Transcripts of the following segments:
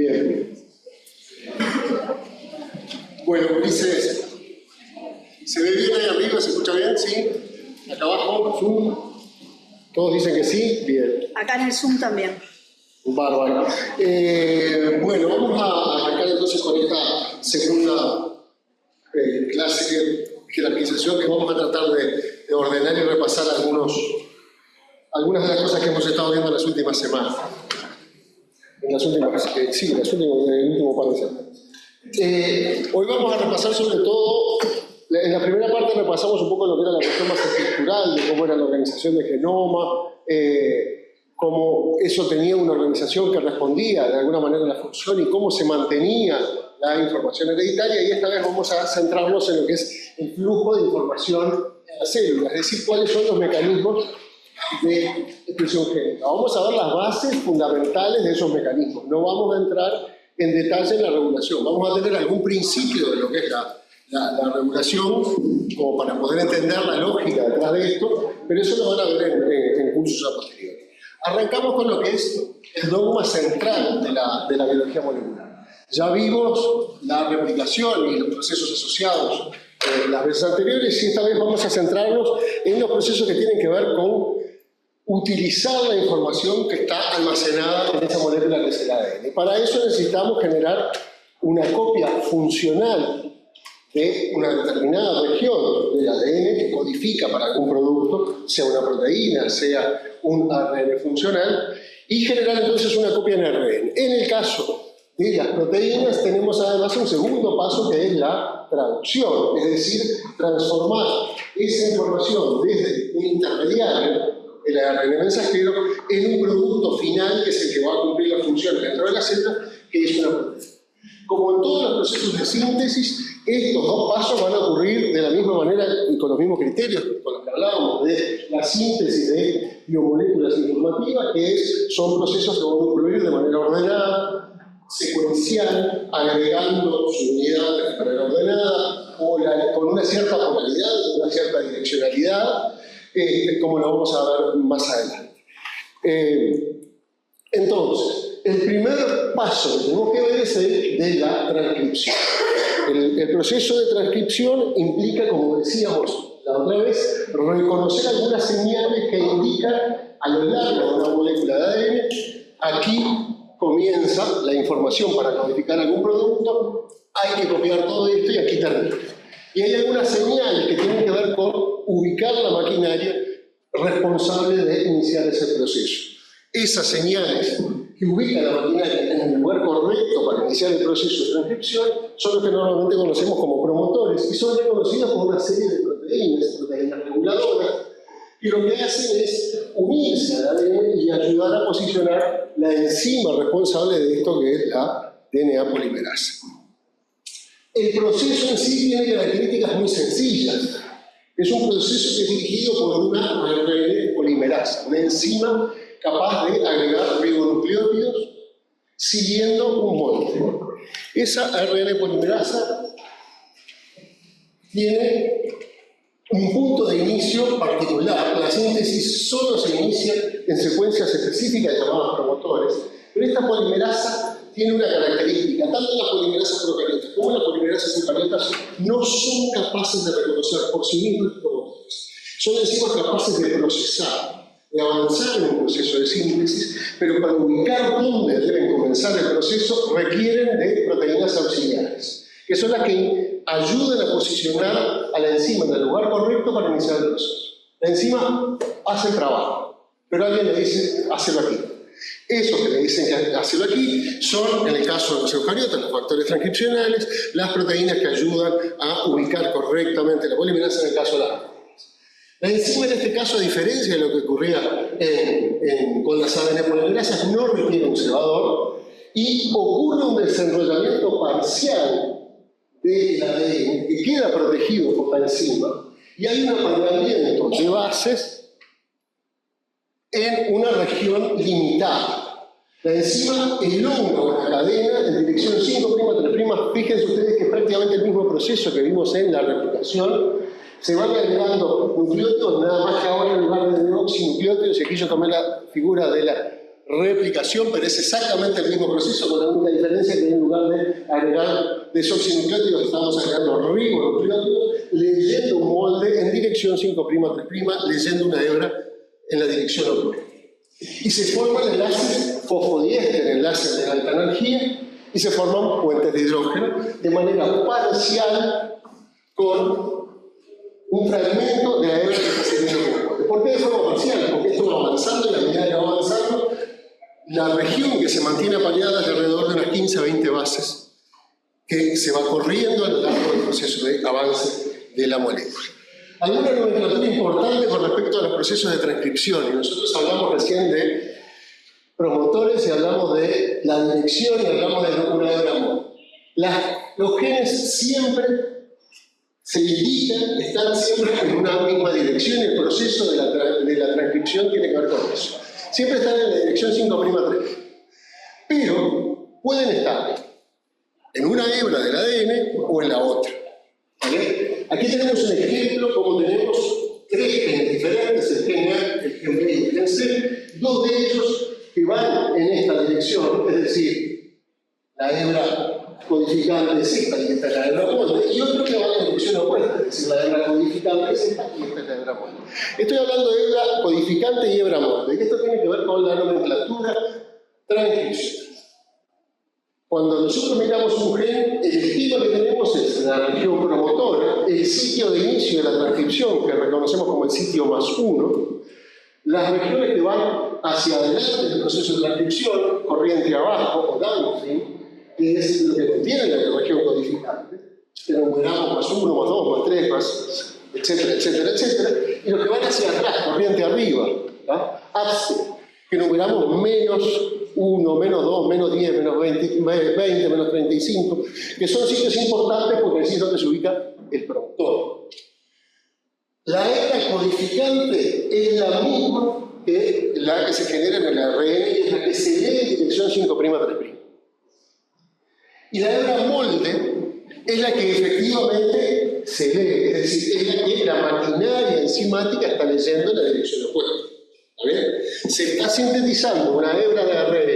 Bien. Bueno, Ulises, ¿se ve bien ahí arriba? ¿Se escucha bien? ¿Sí? ¿Acá abajo? ¿Zoom? ¿Todos dicen que sí? Bien. Acá en el Zoom también. Bárbaro. Bueno, vamos a arrancar entonces con esta segunda clase de jerarquización que vamos a tratar de ordenar y repasar algunas de las cosas que hemos estado viendo en las últimas semanas. En el último par de semanas. Hoy vamos a repasar sobre todo, en la primera parte repasamos un poco lo que era la cuestión más estructural, de cómo era la organización del genoma, cómo eso tenía una organización que respondía de alguna manera a la función y cómo se mantenía la información hereditaria, y esta vez vamos a centrarnos en lo que es el flujo de información en la célula, es decir, cuáles son los mecanismos de expresión génica. Vamos a ver las bases fundamentales de esos mecanismos, no vamos a entrar en detalle en la regulación, vamos a tener algún principio de lo que es la regulación, como para poder entender la lógica detrás de esto, pero eso lo van a ver en cursos a posteriori. Arrancamos con lo que es el dogma central de la biología molecular. Ya vimos la replicación y los procesos asociados las veces anteriores, y esta vez vamos a centrarnos en los procesos que tienen que ver con utilizar la información que está almacenada en esa molécula que es el ADN. Para eso necesitamos generar una copia funcional de una determinada región del ADN que codifica para algún producto, sea una proteína, sea un ARN funcional, y generar entonces una copia en ARN. En el caso de las proteínas tenemos además un segundo paso que es la traducción, es decir, transformar esa información desde un intermediario, el ARN mensajero, en un producto final que es el que va a cumplir las funciones dentro de la célula, que es una proteína. Como en todos los procesos de síntesis, estos dos pasos van a ocurrir de la misma manera y con los mismos criterios con los que hablábamos de la síntesis de biomoléculas informativas, que son procesos que van a ocurrir de manera ordenada, secuencial, agregando su unidad de manera ordenada, con una cierta polaridad, una cierta direccionalidad, como lo vamos a ver más adelante. Entonces, el primer paso que tenemos que ver es el de la transcripción. El proceso de transcripción implica, como decíamos la otra vez, reconocer algunas señales que indican a lo largo de una molécula de ADN, aquí comienza la información para codificar algún producto, hay que copiar todo esto y aquí termina. Y hay algunas señales que tienen que ver con ubicar la maquinaria responsable de iniciar ese proceso. Esas señales que ubican la maquinaria en el lugar correcto para iniciar el proceso de transcripción son los que normalmente conocemos como promotores y son reconocidos por una serie de proteínas reguladoras, y lo que hacen es unirse al ADN y ayudar a posicionar la enzima responsable de esto que es la DNA polimerasa. El proceso en sí tiene características muy sencillas. Es un proceso que es dirigido por una ARN polimerasa, una enzima capaz de agregar ribonucleótidos siguiendo un molde. Esa ARN polimerasa tiene un punto de inicio particular. La síntesis solo se inicia en secuencias específicas llamadas promotores, pero esta polimerasa tiene una característica. Tanto las polimerasas procariotas como las polimerasas eucariotas no son capaces de reconocer por sí mismos promotores. Son enzimas capaces de procesar, de avanzar en un proceso de síntesis, pero para ubicar dónde deben comenzar el proceso requieren de proteínas auxiliares, que son las que ayudan a posicionar a la enzima en el lugar correcto para iniciar el proceso. La enzima hace el trabajo, pero alguien le dice, hácelo aquí. Esos que le dicen que hácelo aquí son, en el caso de los eucariotas, los factores transcripcionales, las proteínas que ayudan a ubicar correctamente la polimerasa en el caso de las. La enzima en este caso, a diferencia de lo que ocurría con las ADN polimerasas, no requiere un cebador y ocurre un desenrollamiento parcial del ADN que queda protegido por la enzima, y hay un apareamiento de bases en una región limitada. La enzima elonga una cadena en dirección 5' 3'. Fíjense ustedes que es prácticamente el mismo proceso que vimos en la replicación. Se van agregando nucleótidos, nada más que ahora en lugar de deoxinucleótidos, y aquí yo tomé la figura de la replicación, pero es exactamente el mismo proceso, con la única diferencia que en lugar de agregar desoxinucleótidos estamos agregando ribonucleótidos, leyendo un molde en dirección 5', 3', leyendo una hebra en la dirección opuesta. Y se forman enlaces fosfodiéster, enlaces de alta energía, y se forman puentes de hidrógeno de manera parcial con un fragmento de la hebra que está siguiendo. ¿Por qué de forma parcial? Porque esto va avanzando y a medida que va avanzando, la región que se mantiene apareada es de alrededor de unas 15 a 20 bases que se va corriendo a lo largo del proceso de avance de la molécula. Hay una nomenclatura importante con respecto a los procesos de transcripción, y nosotros hablamos recién de promotores y hablamos de la dirección y hablamos de una hebra móvil. Los genes siempre se indican, están siempre en una misma dirección, y el proceso de la transcripción tiene que ver con eso. Siempre están en la dirección 5'3. Pero pueden estar en una hebra del ADN o en la otra. ¿Vale? Aquí tenemos un ejemplo como tenemos tres genes diferentes, el gen A, el gen B y el gen C, dos de ellos que van en esta dirección, es decir, la hebra codificante es esta y esta es la hebra molde, y otro que va en la dirección opuesta, es decir, la hebra codificante es esta y esta es la hebra molde. Estoy hablando de hebra codificante y hebra molde, y esto tiene que ver con la nomenclatura transcripción. Cuando nosotros miramos un gen, el estilo que tenemos es la región promotora, el sitio de inicio de la transcripción, que reconocemos como el sitio +1, las regiones que van hacia adelante del proceso de transcripción, corriente abajo o downstream, que es lo que contiene la región codificante, que numeramos +1, +2, +3, etcétera, etcétera, etcétera, y los que van hacia atrás, corriente arriba, upstream, que numeramos -1, -2, -10, -20, -35, que son sitios importantes porque así es donde se ubica el promotor. La hebra codificante es la misma que la que se genera en el ARN y es la que se lee en dirección 5', 3'. Y la hebra molde es la que efectivamente se lee, es decir, es la que la maquinaria enzimática está leyendo en la dirección opuesta. ¿Está bien? Se está sintetizando una hebra de ARN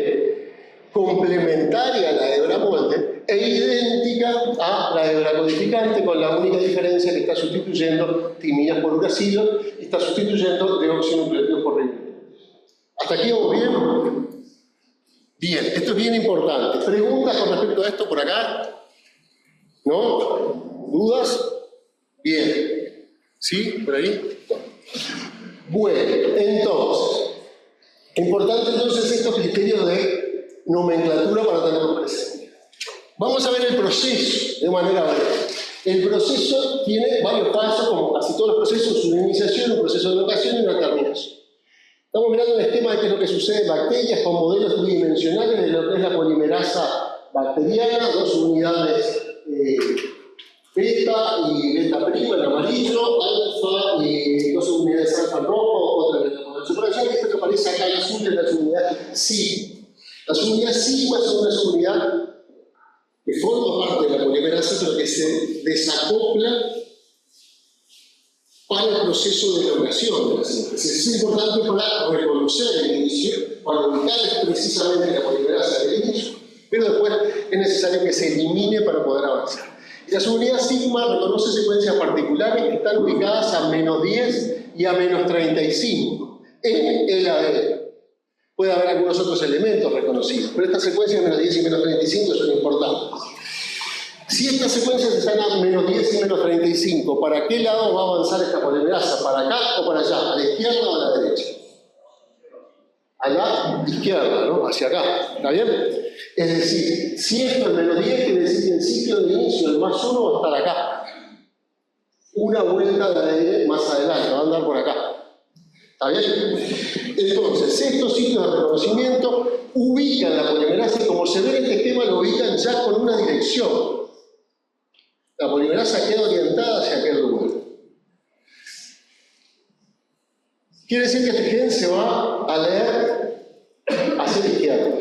complementaria a la hebra molde e idéntica a la hebra codificante, con la única diferencia que está sustituyendo timinas por uracilo y está sustituyendo deoxinucleótidos por ribonucleótidos. ¿Hasta aquí vamos bien? Bien, esto es bien importante. ¿Preguntas con respecto a esto por acá? ¿No? ¿Dudas? Bien. ¿Sí? ¿Por ahí? Bueno, entonces, importante entonces estos criterios de nomenclatura para tenerlo presente. Vamos a ver el proceso de manera breve. El proceso tiene varios pasos, como casi todos los procesos, una iniciación, un proceso de locación y una terminación. Estamos mirando el esquema de qué es lo que sucede en bacterias con modelos tridimensionales de lo que es la polimerasa bacteriana, dos unidades beta y beta prima en amarillo, alfa y dos unidades alfa en rojo, otra beta con superación, y esto que aparece acá en azul es la subunidad sigma. La subunidad sigma es una subunidad que forma parte de la polimerasa, pero que se desacopla para el proceso de locación de la síntesis. Es importante para reconocer el inicio, para ubicar precisamente la polimerasa del inicio, pero después es necesario que se elimine para poder avanzar. Y la subunidad sigma reconoce secuencias particulares que están ubicadas a -10 y a -35 en el ADN. Puede haber algunos otros elementos reconocidos, pero estas secuencias -10 y -35 son importantes. Si estas secuencias están a -10 y -35, ¿para qué lado va a avanzar esta polimerasa? ¿Para acá o para allá? ¿A la izquierda o a la derecha? A la izquierda, ¿no? Hacia acá. ¿Está bien? Es decir, si esto es -10, quiere decir que el ciclo de inicio, el +1, va a estar acá. Una vuelta de ADN más adelante, va a andar por acá. ¿Está bien? Entonces, estos sitios de reconocimiento ubican la polimerasa y como se ve en este esquema, lo ubican ya con una dirección. La polimerasa queda orientada hacia aquel lugar. Quiere decir que este gen se va a leer hacia la izquierda.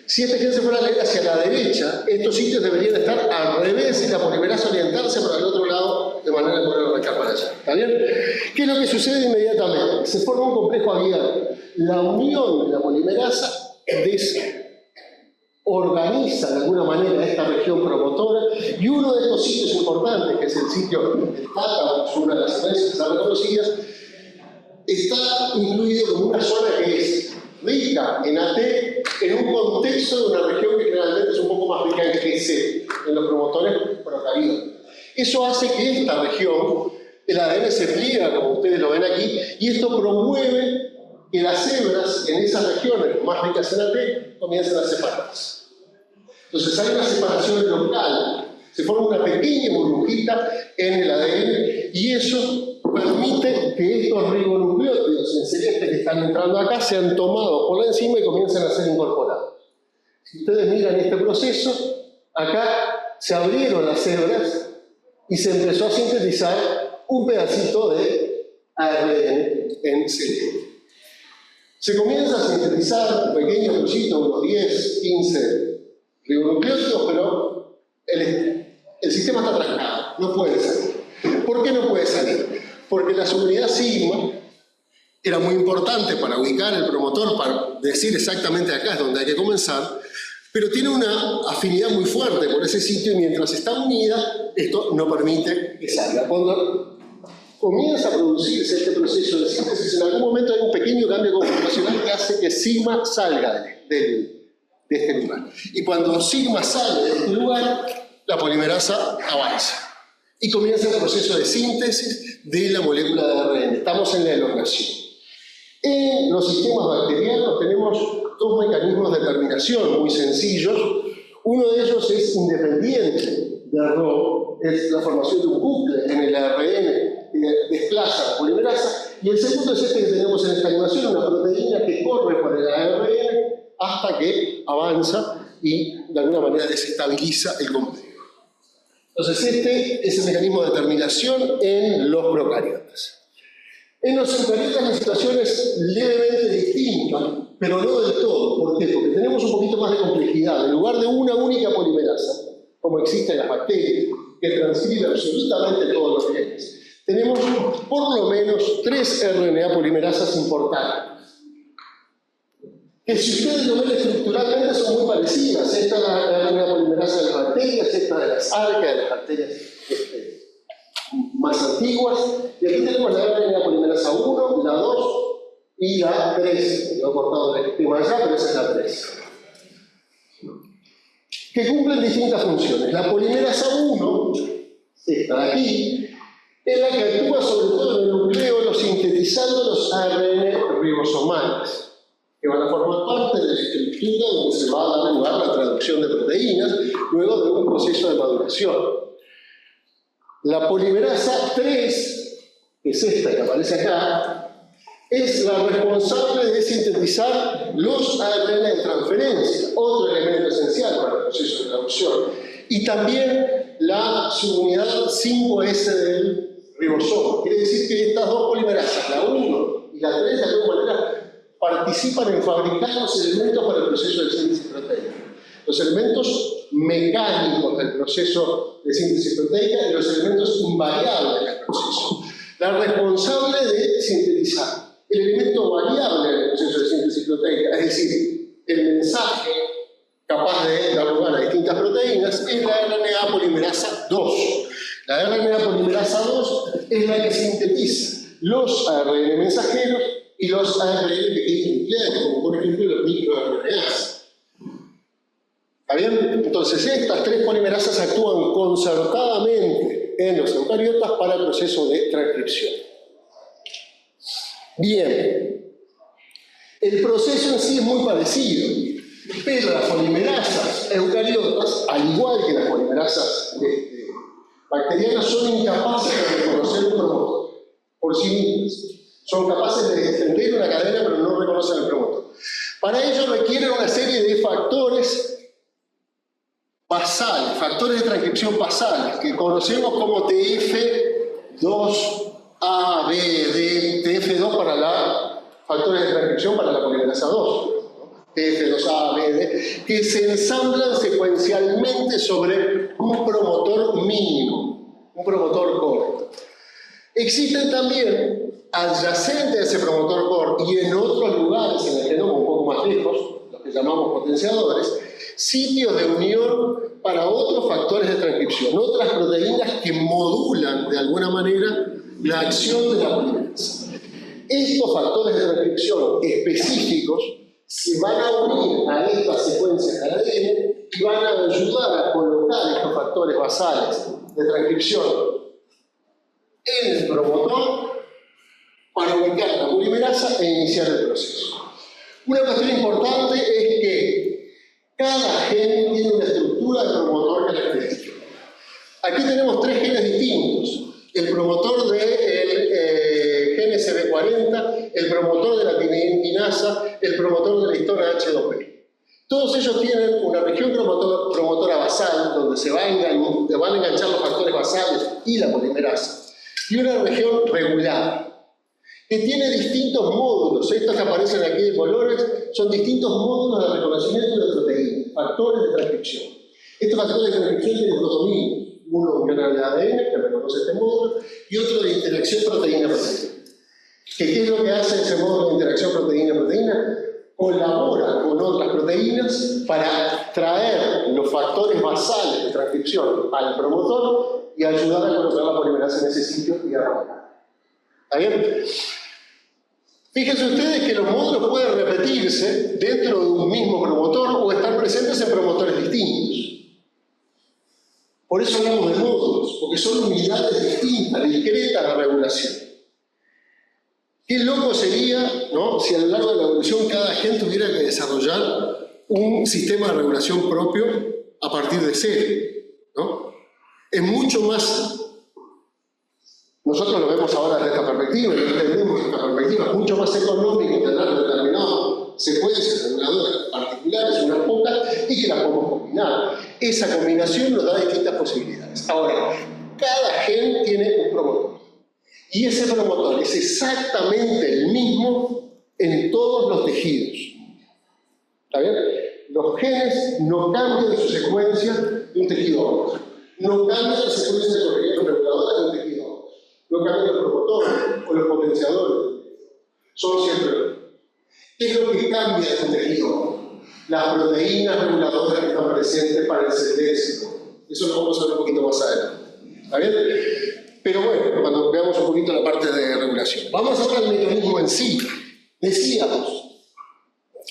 Si este gen se fuera a leer hacia la derecha, estos sitios deberían estar al revés y la polimerasa orientarse para el otro lado de manera de poder arrancar para allá. ¿Está bien? ¿Qué es lo que sucede inmediatamente? Se forma un complejo abierto. La unión de la polimerasa desorganiza de alguna manera esta región promotora, y uno de estos sitios importantes, que es el sitio del Tata, una de las especies más reconocidas, está incluido como una zona que es rica en AT, en un contexto de una región que generalmente es un poco más rica en GC, en los promotores procarióticos. Eso hace que esta región, el ADN se pliega, como ustedes lo ven aquí, y esto promueve que las hebras en esas regiones más ricas en AT comiencen a separarse. Entonces hay una separación local, se forma una pequeña burbujita en el ADN, y eso permite que estos ribonucleótidos en celeste que están entrando acá sean tomados por la enzima y comiencen a ser incorporados. Si ustedes miran este proceso, acá se abrieron las hebras y se empezó a sintetizar un pedacito de ARN en celeste. Se comienza a sintetizar un pequeño trocito, unos 10, 15 ribonucleótidos, pero el sistema está trancado, no puede salir. ¿Por qué no puede salir? Porque la subunidad sigma era muy importante para ubicar el promotor, para decir exactamente acá es donde hay que comenzar, pero tiene una afinidad muy fuerte por ese sitio y mientras está unida, esto no permite que salga. Cuando comienza a producirse este proceso de síntesis, en algún momento hay un pequeño cambio conformacional que hace que sigma salga de este lugar. Y cuando sigma sale de este lugar, la polimerasa avanza. Y comienza el proceso de síntesis de la molécula de ARN. Estamos en la elongación. En los sistemas bacterianos tenemos dos mecanismos de terminación muy sencillos. Uno de ellos es independiente de Rho, es la formación de un bucle en el ARN que desplaza la polimerasa. Y el segundo es este que tenemos en esta animación, una proteína que corre por el ARN hasta que avanza y de alguna manera desestabiliza el complejo. Entonces este es el mecanismo de terminación en los procariotas. En los eucariotas la situación es levemente distinta, pero no del todo. ¿Por qué? Porque tenemos un poquito más de complejidad. En lugar de una única polimerasa, como existe en las bacterias, que transcribe absolutamente todos los genes, tenemos por lo menos 3 RNA polimerasas importantes. Que si ustedes lo ven estructuralmente son muy parecidas. Esta es la RNA polimerasa de las bacterias, esta de las arcas, de las bacterias más antiguas. Y aquí tenemos la RNA polimerasa 1, la 2 y la 3. Lo he cortado del esquema allá, pero esa es la 3. Que cumplen distintas funciones. La polimerasa 1, esta de aquí, es la que actúa sobre todo en el nucleolo sintetizando los ARN ribosomales, que van a formar parte de la estructura donde se va a dar lugar a la traducción de proteínas, luego de un proceso de maduración. La polimerasa 3, que es esta que aparece acá, es la responsable de sintetizar los ARN de transferencia, otro elemento esencial para el proceso de traducción, y también la subunidad 5S del ribosoma. Quiere decir que estas dos polimerasas, la 1 y la 3, de alguna manera participan en fabricar los elementos para el proceso de síntesis proteica. Los elementos mecánicos del proceso de síntesis proteica y los elementos invariables del proceso. La responsable de sintetizar el elemento variable del proceso de síntesis proteica, es decir, el mensaje capaz de dar lugar a distintas proteínas, es la RNA polimerasa 2. La RNA polimerasa 2 es la que sintetiza los ARN mensajeros y los ARN pequeños nucleares, como por ejemplo los microRNAs. ¿Está bien? Entonces estas 3 polimerasas actúan concertadamente en los eucariotas para el proceso de transcripción. Bien, el proceso en sí es muy parecido, pero las polimerasas eucariotas, al igual que las polimerasas bacterianas, son incapaces de reconocer un promotor por sí mismas. Son capaces de extender una cadena, pero no reconocen el promotor. Para ello requieren una serie de factores basales, factores de transcripción basales, que conocemos como TF2A, B, D, TF2 para la factores de transcripción para la polimerasa 2, TF2A, B, D, que se ensamblan secuencialmente sobre un promotor mínimo, un promotor core. Existen también adyacentes a ese promotor core y en otros lugares en el genoma un poco más lejos, los que llamamos potenciadores, sitios de unión para otros factores de transcripción, otras proteínas que modulan de alguna manera la acción de la polimerasa. Estos factores de transcripción específicos se van a unir a estas secuencias de ADN y van a ayudar a colocar estos factores basales de transcripción en el promotor para ubicar la polimerasa e iniciar el proceso. Una cuestión importante es que cada gen tiene una estructura de promotor característica. Aquí tenemos 3 genes distintos. El promotor del gen SB40, el promotor de la tinequinasa, el promotor de la histona H2B. Todos ellos tienen una región promotora basal, donde se van a enganchar los factores basales y la polimerasa, y una región regular, que tiene distintos módulos. Estos que aparecen aquí de colores son distintos módulos de reconocimiento de proteínas, factores de transcripción. Estos factores de transcripción tienen 2 dominios. Uno de unión al ADN, que reconoce este módulo, y otro de interacción proteína-proteína. ¿Qué es lo que hace ese módulo de interacción proteína-proteína? Colabora con otras proteínas para traer los factores basales de transcripción al promotor y ayudar a colocar la polimerasa en ese sitio y arrancar. ¿Está bien? Fíjense ustedes que los módulos pueden repetirse dentro de un mismo promotor o estar presentes en promotores distintos. Por eso hablamos de módulos, porque son unidades distintas, discretas de regulación. Qué loco sería, ¿no?, si a lo largo de la evolución cada gen tuviera que desarrollar un sistema de regulación propio a partir de cero, ¿no? Es mucho más... Nosotros lo vemos ahora desde esta perspectiva, y lo entendemos desde esta perspectiva, es mucho más económico tener determinadas secuencias reguladoras particulares, unas pocas, y que las podemos combinar. Esa combinación nos da distintas posibilidades. Ahora, cada gen tiene un promotor. Y ese promotor es exactamente el mismo en todos los tejidos. ¿Está bien? Los genes no cambian su secuencia de un tejido a otro. No cambian la secuencia de los genes reguladores de un tejido a otro. No cambian los promotores o los potenciadores. Son siempre los mismos. ¿Qué es lo que cambia de un tejido a otro? Las proteínas reguladoras que están presentes para el cendésico. Eso lo vamos a ver un poquito más adelante. ¿Está bien? Pero bueno, cuando veamos un poquito la parte de regulación. Vamos a ver el mecanismo en sí. Decíamos,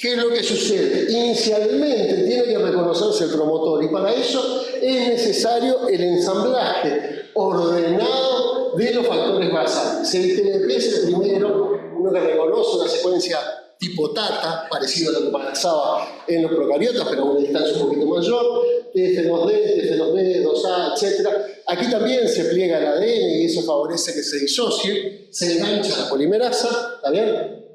¿qué es lo que sucede? Inicialmente tiene que reconocerse el promotor y para eso es necesario el ensamblaje ordenado de los factores basales. El TLP es el primero, uno que reconoce una secuencia tipo TATA, parecido a lo que pasaba en los procariotas, pero a una distancia un poquito mayor, TF2D, TF2B, 2A, etc. Aquí también se pliega el ADN y eso favorece que se disocie, se engancha la polimerasa, ¿está bien?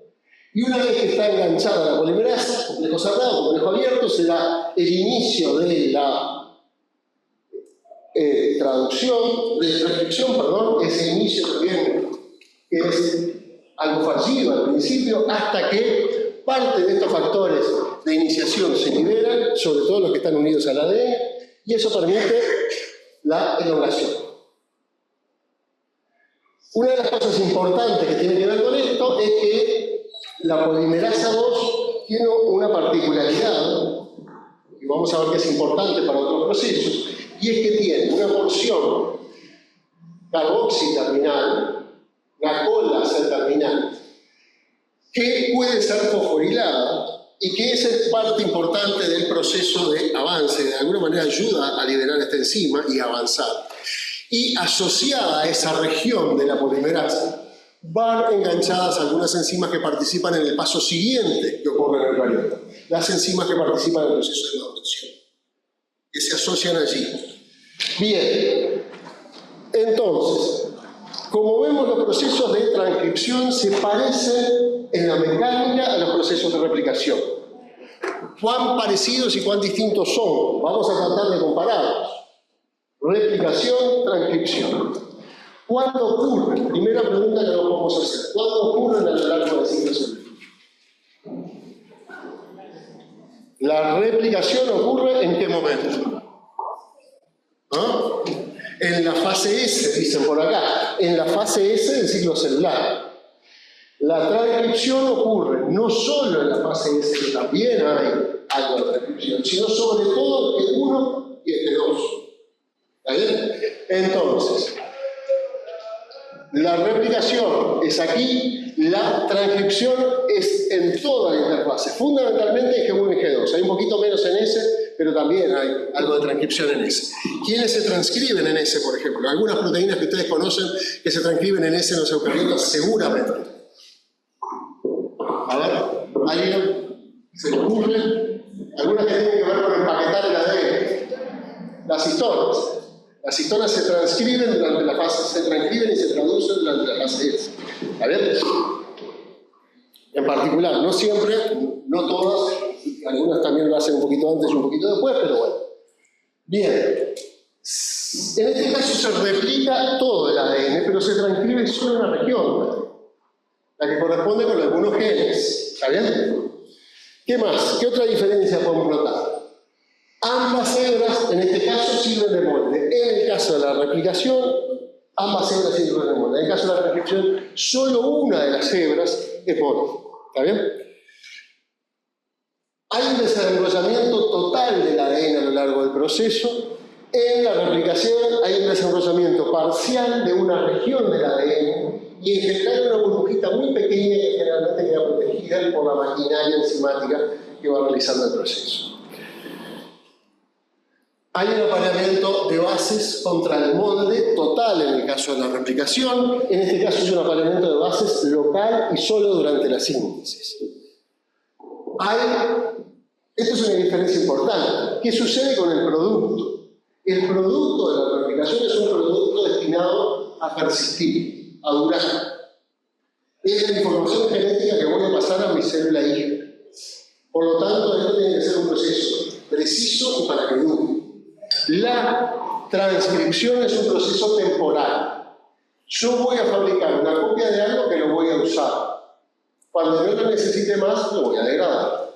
Y una vez que está enganchada la polimerasa, complejo cerrado, complejo abierto, se da el inicio de la transcripción, ese inicio también que es algo fallido al principio, hasta que parte de estos factores de iniciación se liberan, sobre todo los que están unidos al ADN, y eso permite la elongación. Una de las cosas importantes que tiene que ver con esto es que la polimerasa 2 tiene una particularidad, y vamos a ver que es importante para otros procesos, y es que tiene una porción carboxiterminal, la cola C-terminal, que puede ser fosforilada y que es parte importante del proceso de avance, de alguna manera ayuda a liberar esta enzima y avanzar. Y asociada a esa región de la polimerasa van enganchadas algunas enzimas que participan en el paso siguiente que ocurre en el eucariota, las enzimas que participan en el proceso de maduración, que se asocian allí. Bien, entonces, como vemos, los procesos de transcripción se parecen en la mecánica a los procesos de replicación. ¿Cuán parecidos y cuán distintos son? Vamos a tratar de compararlos. Replicación, transcripción. ¿Cuándo ocurre? Primera pregunta que nos vamos a hacer. ¿Cuándo ocurren a lo largo del ciclo celular? La replicación ocurre ¿en qué momento? ¿Ah? En la fase S, dicen por acá, en la fase S del ciclo celular. La transcripción ocurre no solo en la fase S, que también hay algo de transcripción, sino sobre todo en T1 y en T2. ¿Está bien? Entonces, la replicación es aquí, la transcripción es en toda la interfase, fundamentalmente en G1 y G2. Hay un poquito menos en S, pero también hay algo de transcripción en S. ¿Quiénes se transcriben en S, por ejemplo? Algunas proteínas que ustedes conocen que se transcriben en S en los eucariotas, seguramente. A ver, ¿alguien se le ocurre? Algunas que tienen que ver con empaquetar el ADN. Las histonas. Las histonas se transcriben durante la fase, se transcriben y se traducen durante la fase S. ¿Está bien? En particular, no siempre, no todas, algunas también lo hacen un poquito antes y un poquito después, pero bueno. Bien. En este caso se replica todo el ADN, pero se transcribe solo en una región, la que corresponde con algunos genes. ¿Está bien? ¿Qué más? ¿Qué otra diferencia podemos notar? Ambas hebras, en este caso, sirven de molde. En el caso de la replicación, ambas hebras sirven de molde. En el caso de la transcripción, solo una de las hebras es molde. ¿Está bien? Hay un desenrollamiento total del ADN a lo largo del proceso. En la replicación hay un desenrollamiento parcial de una región del ADN y en general una burbujita muy pequeña que generalmente queda protegida por la maquinaria enzimática que va realizando el proceso. Hay un apareamiento de bases contra el molde total en el caso de la replicación. En este caso es un apareamiento de bases local y solo durante la síntesis. Esto es una diferencia importante. ¿Qué sucede con el producto? El producto de la replicación es un producto destinado a persistir, a durar. Es la información genética que voy a pasar a mi célula hija. Por lo tanto, esto tiene que ser un proceso preciso y para que dure. La transcripción es un proceso temporal. Yo voy a fabricar una copia de algo que lo voy a usar. Cuando yo lo necesite más, lo voy a degradar.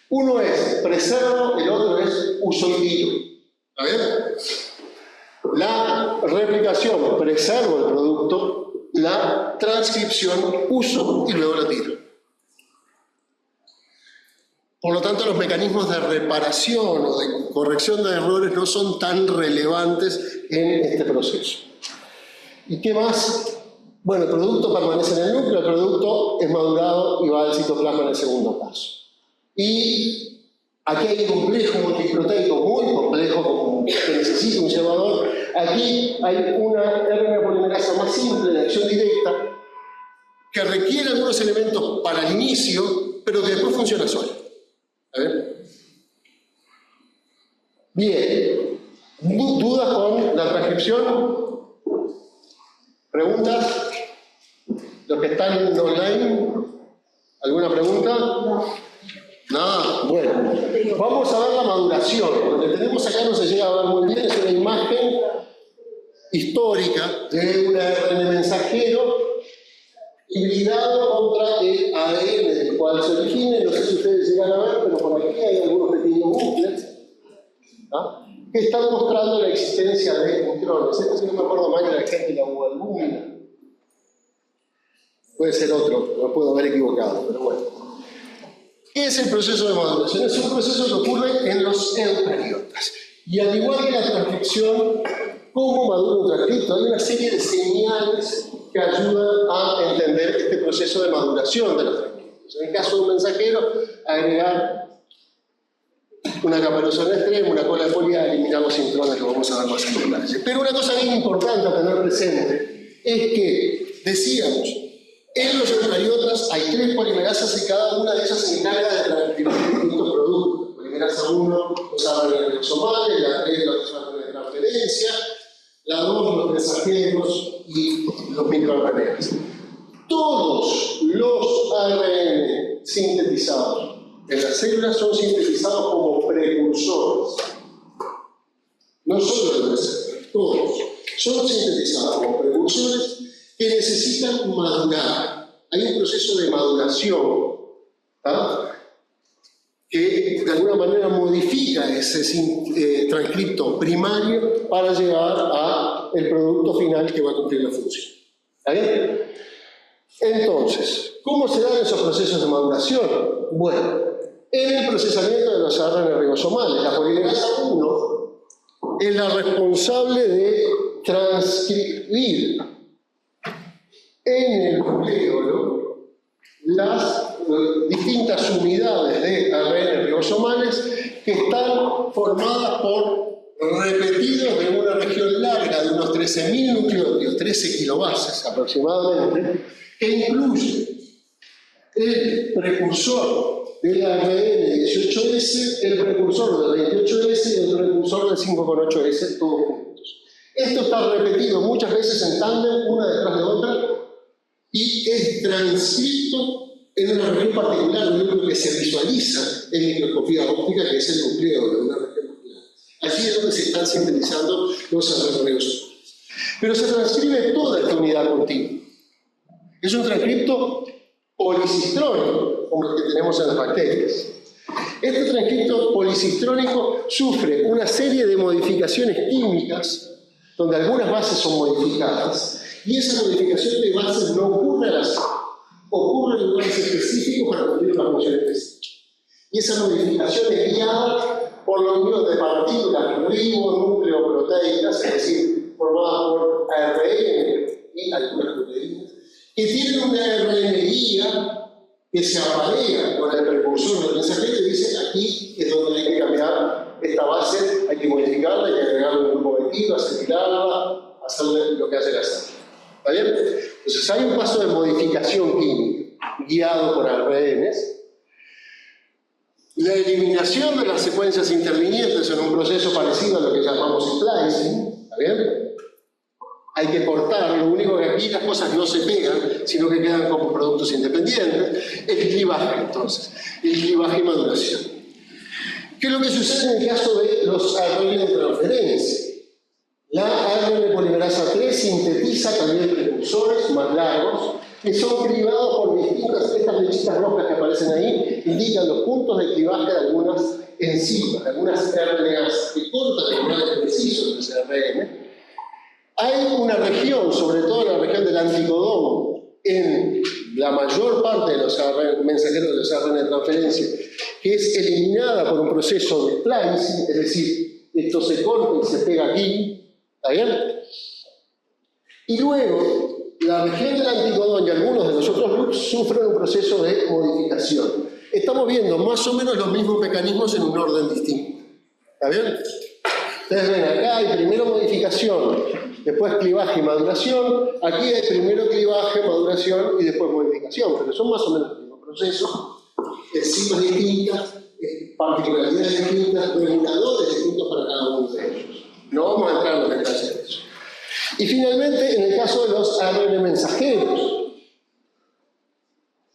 Uno es preservo, el otro es uso y tiro. ¿Está bien? La replicación, preservo el producto. La transcripción, uso y luego lo tiro. Por lo tanto, los mecanismos de reparación o de corrección de errores no son tan relevantes en este proceso. ¿Y qué más? Bueno, el producto permanece en el núcleo, el producto es madurado y va al citoplasma en el segundo paso. Y aquí hay un complejo multiproteico muy complejo que necesita un llevador. Aquí hay una RNA polimerasa más simple de acción directa que requiere algunos elementos para el inicio, pero que después funciona sola. A ver. Bien. ¿Dudas con la transcripción? ¿Preguntas? ¿Los que están online? ¿Alguna pregunta? No. Bueno. Vamos a ver la maduración. Lo que tenemos acá no se llega a ver muy bien, es una imagen histórica de un ARN mensajero hibridado contra el ADN del cual se origina. No sé si ustedes llegan a ver, pero por aquí hay algunos pequeños bucles que están mostrando la existencia de intrones. Este, si no me acuerdo mal, era el gen de la uvalbúmina. Puede ser otro, lo puedo haber equivocado, pero bueno. ¿Qué es el proceso de maduración? Es un proceso que ocurre en los eucariotas. Y al igual que la transcripción, ¿cómo madura un transcripto? Hay una serie de señales que ayudan a entender este proceso de maduración de los transcriptos. En el caso de un mensajero, agregar una caparazón extrema, una cola de folia, eliminar los intrones, lo vamos a ver más en detalle. Pero una cosa bien importante a tener presente es que, decíamos, en los eucariotas hay 3 polimerasas y cada una de ellas se encarga de transcribir distintos productos. Polimerasa 1, los ARN exosomales, la 3, los ARN de transferencia, la 2, los mensajeros y los microRNAs. Todos los ARN sintetizados en las células son sintetizados como precursores. No solo los receptores, todos son sintetizados como precursores que necesitan madurar. Hay un proceso de maduración que de alguna manera modifica ese transcripto primario para llegar al producto final que va a cumplir la función. ¿Está bien? Entonces, ¿cómo se dan esos procesos de maduración? Bueno, en el procesamiento de los ARN ribosomales, la polimerasa 1 es la responsable de transcribir en el nucleolo las distintas unidades de ARN ribosomales que están formadas por repetidos de una región larga de unos 13.000 nucleótidos, 13 kilobases aproximadamente, que incluye el precursor del ARN 18S, el precursor del 28S y el precursor del 5,8S, todos juntos. Esto está repetido muchas veces en tándem, una detrás de otra, y es transcrito en una región particular, un núcleo que se visualiza en microscopía óptica, que es el nucleolo, una región nuclear. Allí es donde se están sintetizando los ARN ribosomales. Pero se transcribe toda esta unidad continua. Es un transcripto policistrónico, como el que tenemos en las bacterias. Este transcripto policistrónico sufre una serie de modificaciones químicas, donde algunas bases son modificadas, y esa modificación de bases no ocurre al azar, ocurre en lugares específicos para cumplir una función específica. Y esa modificación es guiada por la unión de partículas ribonucleoproteicas, es decir, formadas por ARN y algunas proteínas, que tienen una ARN guía que se aparea con el precursor del mensajero y dice: aquí es donde hay que cambiar esta base, hay que modificarla, hay que agregarle un grupo metido, acetilarla, hacerle lo que hace la sangre. ¿Está bien? Entonces hay un paso de modificación química guiado por ARNs. La eliminación de las secuencias intervinientes en un proceso parecido a lo que llamamos splicing. ¿Está bien? Hay que cortar, lo único que aquí las cosas no se pegan, sino que quedan como productos independientes. El clivaje, entonces, el clivaje y maduración. ¿Qué es lo que sucede en el caso de los ARN de transferencia? La ARN polimerasa 3 sintetiza también precursores más largos, que son clivados por distintas, estas flechitas rojas que aparecen ahí, indican los puntos de clivaje de algunas enzimas, de algunas RNAs que cortan los canales precisos de ese ARN. Hay una región, sobre todo la región del anticodón, en la mayor parte de los mensajeros de los ARN de transferencia, que es eliminada por un proceso de splicing, es decir, esto se corta y se pega aquí, ¿está bien? Y luego, la región del anticodón y algunos de los otros loops sufren un proceso de modificación. Estamos viendo más o menos los mismos mecanismos en un orden distinto, ¿está bien? Ustedes ven, acá hay primero modificación, después clivaje y maduración. Aquí hay primero clivaje, maduración y después modificación, pero son más o menos el mismo proceso. Enzimas distintas, particularidades distintas, reguladores distintos para cada uno de ellos. No vamos a entrar en los detalles de eso. Y finalmente, en el caso de los ARN mensajeros,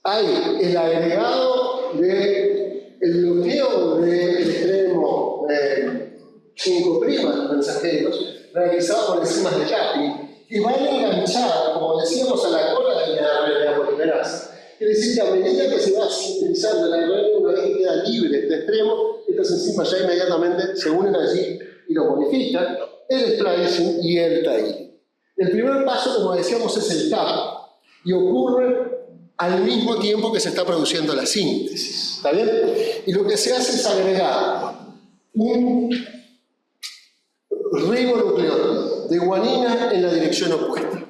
hay el agregado del bloqueo del extremo 5' de los mensajeros, realizado por enzimas de Yappi, que van enganchadas, como decíamos, a la cola de la polimerasa. Es decir, que a medida que se va sintetizando el ARN, una vez que queda libre este extremo, estas enzimas ya inmediatamente se unen allí y lo modifican, el splicing y el TAI. El primer paso, como decíamos, es el TAP, y ocurre al mismo tiempo que se está produciendo la síntesis. ¿Está bien? Y lo que se hace es agregar un ribonucleótido de guanina en la dirección opuesta.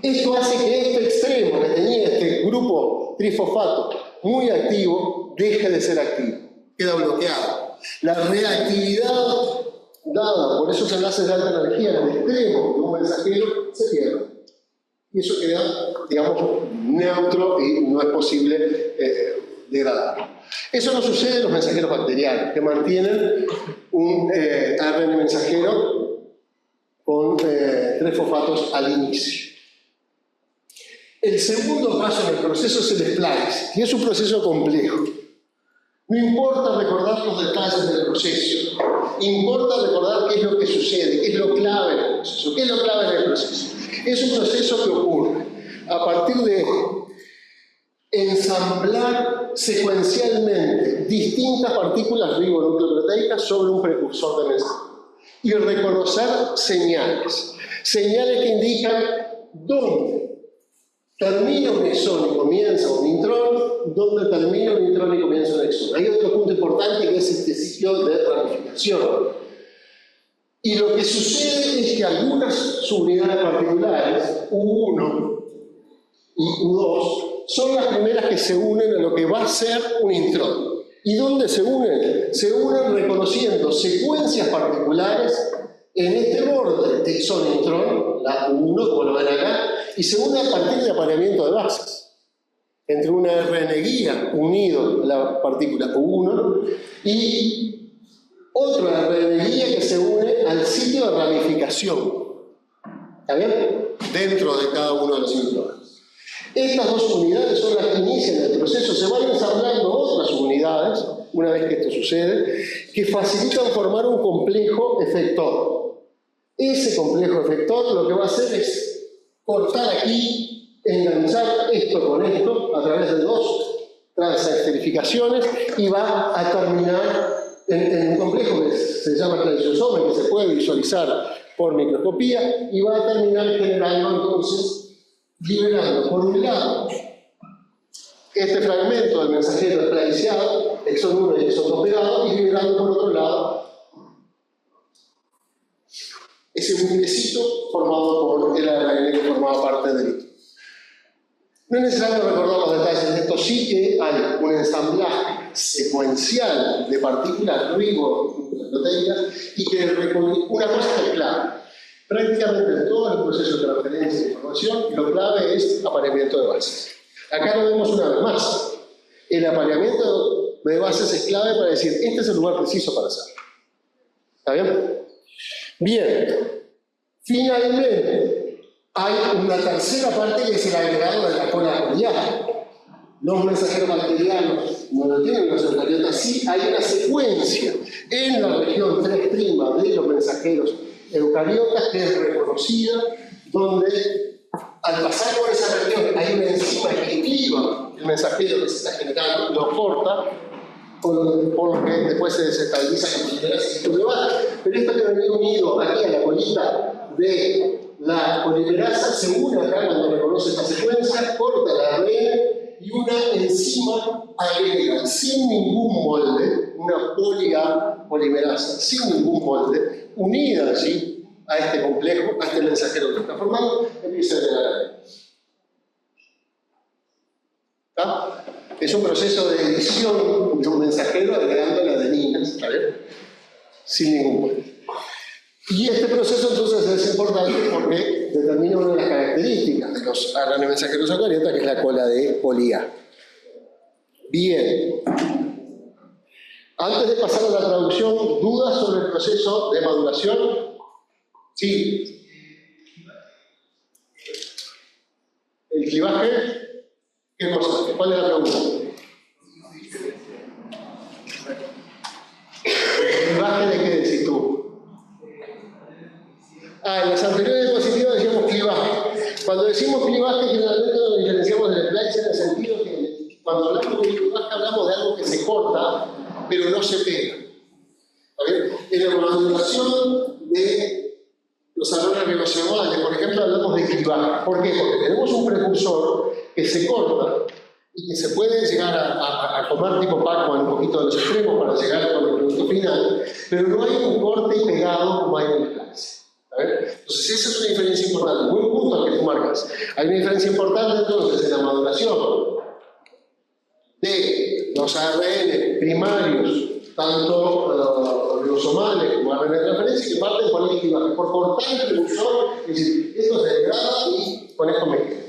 Esto hace que este extremo que tenía este grupo trifosfato muy activo deje de ser activo, queda bloqueado. La reactividad dada por esos enlaces de alta energía en el extremo de un mensajero se pierde. Y eso queda, digamos, neutro y no es posible degradarlo. Eso no sucede en los mensajeros bacterianos, que mantienen un ARN mensajero con 3 fosfatos al inicio. El segundo paso en el proceso es el splice, y es un proceso complejo. No importa recordar los detalles del proceso, importa recordar qué es lo que sucede, qué es lo clave en el proceso. ¿Qué es lo clave en el proceso? Es un proceso que ocurre a partir de ensamblar secuencialmente distintas partículas ribonucleoproteicas sobre un precursor de mensaje y reconocer señales que indican dónde termina un exón y comienza un intrón, donde termina un intrón y comienza un exón. Hay otro punto importante que es este ciclo de ramificación. Y lo que sucede es que algunas subunidades particulares, U1 y U2, son las primeras que se unen a lo que va a ser un intrón. ¿Y dónde se unen? Se unen reconociendo secuencias particulares en este borde, exón-intrón, la U1, como lo ven acá, y se une a partir de apareamiento de bases entre una RN guía unido a la partícula U1 y otro RN guía que se une al sitio de ramificación. ¿Está bien? Dentro de cada uno de los intrones. Estas dos unidades son las que inician el proceso. Se van ensamblando otras unidades, una vez que esto sucede, que facilitan formar un complejo efector. Ese complejo efector lo que va a hacer es cortar aquí, enganchar esto con esto a través de dos transesterificaciones y va a terminar en un complejo que se llama clasiosoma, que se puede visualizar por microscopía, y va a terminar generando entonces, liberando por un lado este fragmento del mensajero esclaviciado, exón 1 y exón 2 pegados, y liberando por otro lado ese buclecito formado por el ARN que formaba parte del hito. No es necesario recordar los detalles de esto, sí que hay un ensamblaje secuencial de partículas ribonucleoteidas y que una cosa es clave. Prácticamente en todos los procesos de transferencia de información, lo clave es apareamiento de bases. Acá lo vemos una vez más. El apareamiento de bases es clave para decir, este es el lugar preciso para hacerlo. ¿Está bien? Bien. Finalmente, hay una tercera' que es el agregado de la cola coliana. Los mensajeros bacterianos no tienen los eucariotas, sí hay una secuencia en la región 3' de los mensajeros eucariotas que es reconocida, donde al pasar por esa región hay una enzima que cliva el mensajero que se está generando, lo corta, por lo que después se desestabiliza con polimerasa y todo lo demás. Pero esto que venía unido aquí a la colita de la polimerasa se une acá cuando reconoce esta secuencia, corta la ARN y una enzima agrega sin ningún molde, una polimerasa sin ningún molde, unida allí a este complejo, a este mensajero que está formando, empieza a agregar ARN. ¿Está? Es un proceso de edición de un mensajero agregando la adenina, ¿está bien? Sin ningún molde. Y este proceso entonces es importante porque determina una de las características de los ARN mensajeros eucariotas, que es la cola de poli A. Bien. Antes de pasar a la traducción, ¿dudas sobre el proceso de maduración? Sí. ¿El clivaje? ¿Qué cosa? ¿Cuál es la pregunta? ¿El clivaje de qué decís tú? En las anteriores diapositivas decíamos clivaje. Cuando decimos clivaje, generalmente nos diferenciamos del splice en el sentido que cuando hablamos de clivaje hablamos de algo que se corta, pero no se pega. En la maduración de los árboles ribosomal, por ejemplo, hablamos de clivaje. ¿Por qué? Porque tenemos un precursor que se corta y que se puede llegar a comer tipo Pac-Man un poquito de los extremos para llegar con el producto final, pero no hay un corte y pegado como hay en el splice. Entonces esa es una diferencia importante, buen punto que tú marcas. Hay una diferencia importante entonces en la maduración de los ARN primarios, tanto ribosomales como ARN de referencia, que parten por el clivaje, por cortar el precursor, es decir, esto se degrada y con esto me quedo.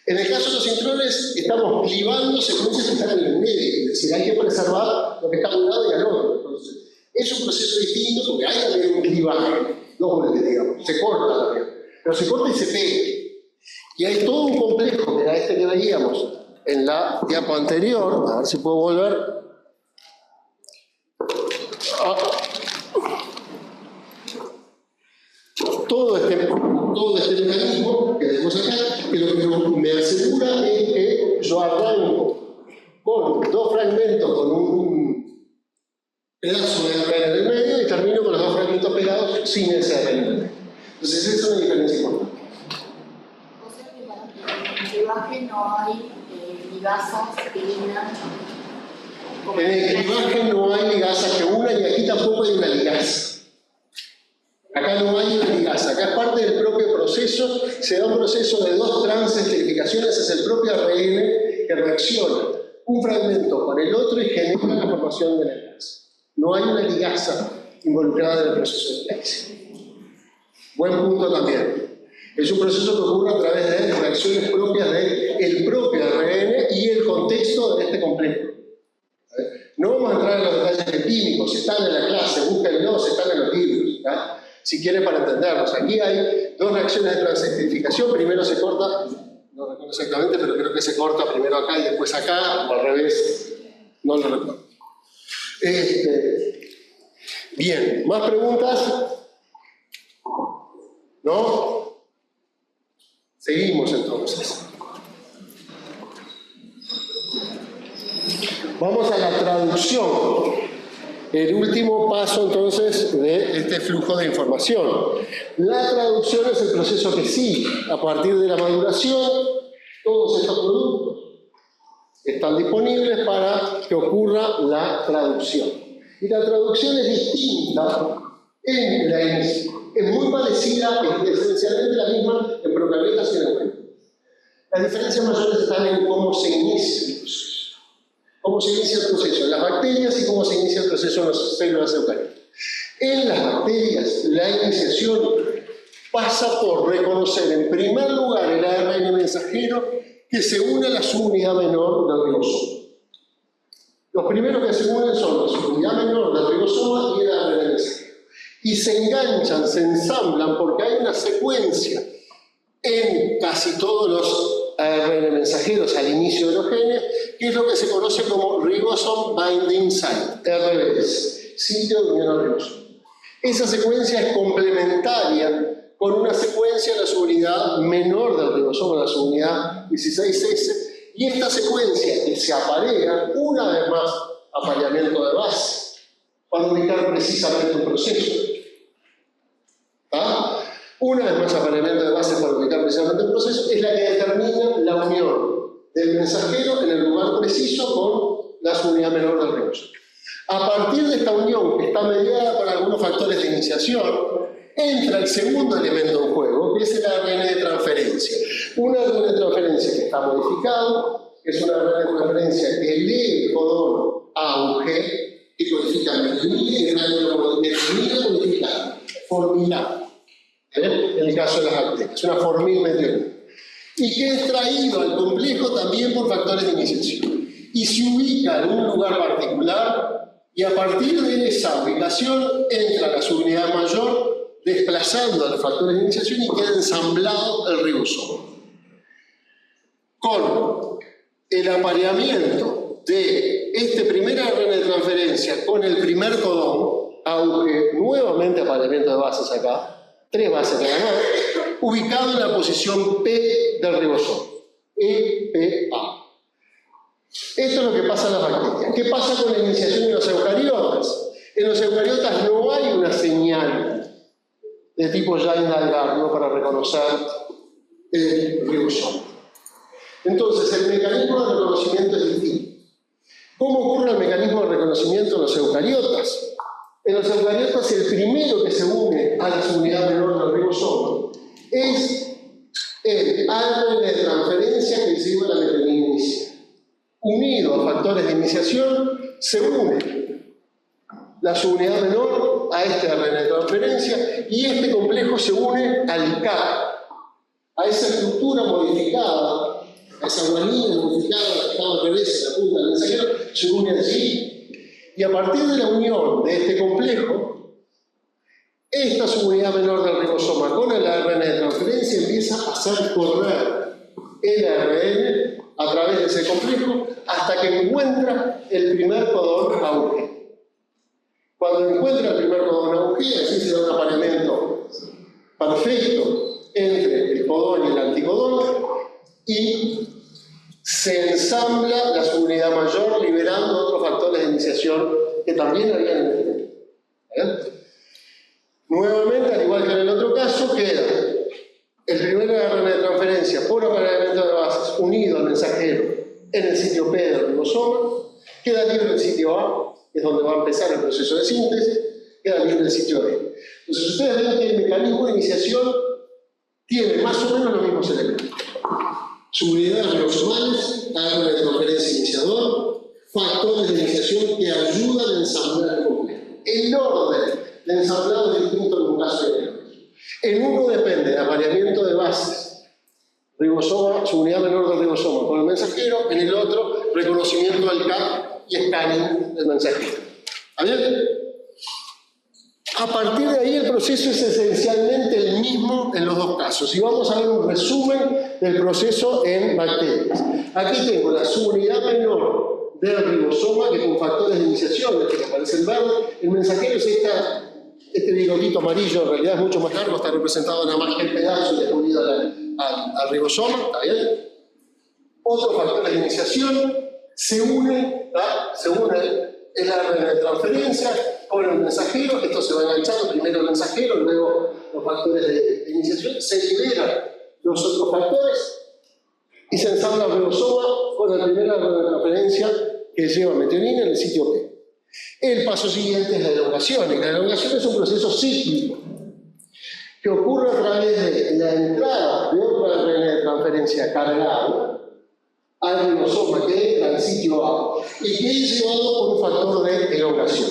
En el caso de los intrones, estamos clivando secuencias que están en el medio, es decir, hay que preservar lo que está a un lado y al otro. Entonces, es un proceso distinto porque hay también un clivaje. Digamos, se corta también, pero se corta y se pega. Y hay todo un complejo, que era este que veíamos en la diapo anterior, a ver si puedo volver. Todo este mecanismo que tenemos acá, que lo que me asegura es que yo arranco con dos fragmentos, con un pedazo de ARN en el medio y termino con los dos fragmentos pegados sin ese ARN en el medio. Entonces esa es una diferencia importante. clivaje no hay ligasas que unan. En el clivaje no hay ligasas que unan y aquí tampoco hay una ligasa. Acá no hay una ligasa, acá es parte del propio proceso, se da un proceso de 2 transesterificaciones, es el propio ARN que reacciona un fragmento con el otro y genera la formación de la ligasa. No hay una ligasa involucrada en el proceso de ligasa. Buen punto también. Es un proceso que ocurre a través de reacciones propias del propio ARN y el contexto de este complejo. No vamos a entrar en los detalles químicos, están en la clase, búsquenlos, están en los libros, ¿verdad? Si quieren para entenderlos. Aquí hay 2 reacciones de transesterificación, primero se corta, no recuerdo exactamente, pero creo que se corta primero acá y después acá, o al revés, no lo recuerdo. Bien, ¿más preguntas? ¿No? Seguimos entonces. Vamos a la traducción. El último paso entonces de este flujo de información. La traducción es el proceso que sigue. A partir de la maduración, todos estos productos están disponibles para que ocurra la traducción. Y la traducción es distinta en la inicio. Es muy parecida, es esencialmente la misma en procariotas y en eucariotas. Las diferencias mayores están en cómo se inicia el proceso. Cómo se inicia el proceso en las bacterias y cómo se inicia el proceso en las células eucariotas. En las bacterias, la iniciación pasa por reconocer en primer lugar el ARN mensajero que se une a la subunidad menor del ribosoma. Los primeros que se unen son la subunidad menor del ribosoma y el ARN mensajero. Y se enganchan, se ensamblan porque hay una secuencia en casi todos los ARN mensajeros al inicio de los genes, que es lo que se conoce como Ribosome Binding Site, RBS, sitio de unión al ribosoma. Esa secuencia es complementaria con una secuencia en la subunidad menor del ribosoma, la subunidad 16S, y esta secuencia que se aparea, una vez más, apareamiento de base, para ubicar precisamente un proceso. ¿Ah? Una vez más, apareamiento de base para ubicar precisamente un proceso, es la que determina la unión del mensajero en el lugar preciso con la subunidad menor del ribosoma. A partir de esta unión, que está mediada por algunos factores de iniciación, entra el segundo elemento en juego, que es el ARN de transferencia. Un ARN de transferencia que está modificado, que es un ARN de transferencia que lee el codón A un G, que codifica metionina y metionina codifica formilado. En el caso de las bacterias, una formilmetionina. Y que es traído al complejo también por factores de iniciación. Y se ubica en un lugar particular, y a partir de esa ubicación entra la subunidad mayor, desplazando a los factores de iniciación y queda ensamblado el ribosoma. Con el apareamiento de este primer ARN de transferencia con el primer codón, aunque nuevamente apareamiento de bases acá, 3 bases de ganar, ubicado en la posición P del ribosoma, EPA. Esto es lo que pasa en las bacterias. ¿Qué pasa con la iniciación en los eucariotas? En los eucariotas no hay una señal de tipo Jain-Dalgar para reconocer el ribosoma. Entonces, el mecanismo de reconocimiento es distinto. ¿Cómo ocurre el mecanismo de reconocimiento en los eucariotas? En los eucariotas, el primero que se une a la subunidad menor del ribosoma es el ARN de transferencia que lleva la metionina inicial. Unido a factores de iniciación, se une la subunidad menor a este ARN de transferencia y este complejo se une al CAP, a esa estructura modificada, a esa guanina modificada que estaba al revés en la punta del mensajero, se une allí. Y a partir de la unión de este complejo, esta subunidad menor del ribosoma con el ARN de transferencia empieza a hacer correr el ARN a través de ese complejo hasta que encuentra el primer codón AUG. Cuando encuentra el primer codón AUG, así se da un apareamiento perfecto entre el codón y el anticodón y se ensambla la subunidad mayor liberando otros factores de iniciación que también habían en el genes. Nuevamente, al igual que en el otro caso, queda el primer ARN de transferencia por apareamiento de bases unido el sitio P del ribosoma, queda libre el sitio A, que es donde va a empezar el proceso de síntesis, queda libre el sitio E. Entonces ustedes ven que el mecanismo de iniciación tiene más o menos los mismos elementos. Subunidades ribosomales, árbol de transferencia iniciador, factores de iniciación que ayudan a ensamblar el complejo. El orden de ensamblado es distinto en un caso y en el otro. En uno depende del apareamiento de bases, ribosoma, subunidad menor del ribosoma con el mensajero, en el otro, reconocimiento del CAP y scanning del mensajero. ¿Está bien? A partir de ahí el proceso es esencialmente el mismo en los dos casos. Y vamos a ver un resumen del proceso en bacterias. Aquí tengo la subunidad menor del ribosoma, que con factores de iniciación, que aparece en verde. El mensajero es este bigotito amarillo, en realidad es mucho más largo, está representado nada más que el pedazo y es unido al ribosoma, ¿está bien? Otros factores de iniciación se une el ARN de transferencia con el mensajero, esto se va enganchando, primero el mensajero, luego los factores de iniciación, se liberan los otros factores y se ensambla el ribosoma con el primer ARN de transferencia que lleva metionina en el sitio P. El paso siguiente es la elongación, y la elongación es un proceso cíclico que ocurre a través de la entrada de otra ARN de transferencia cargada al ribosoma que entra al sitio A y que es llevado por un factor de elongación.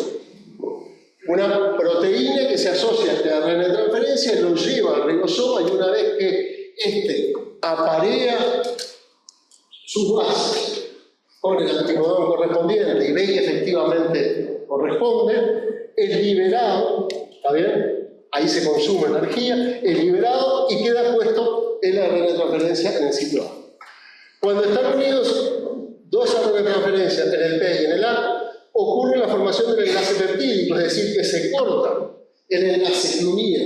Una proteína que se asocia a este ARN de transferencia lo lleva al ribosoma y una vez que éste aparea sus bases con el anticodón correspondiente y ve que efectivamente corresponde, es liberado, ¿está bien? Ahí se consume energía, es liberado y queda puesto el ARN de transferencia en el sitio A. Cuando están unidos dos ARN de transferencia en el P y en el A, ocurre la formación del enlace peptídico, es decir, que se corta el enlace que unía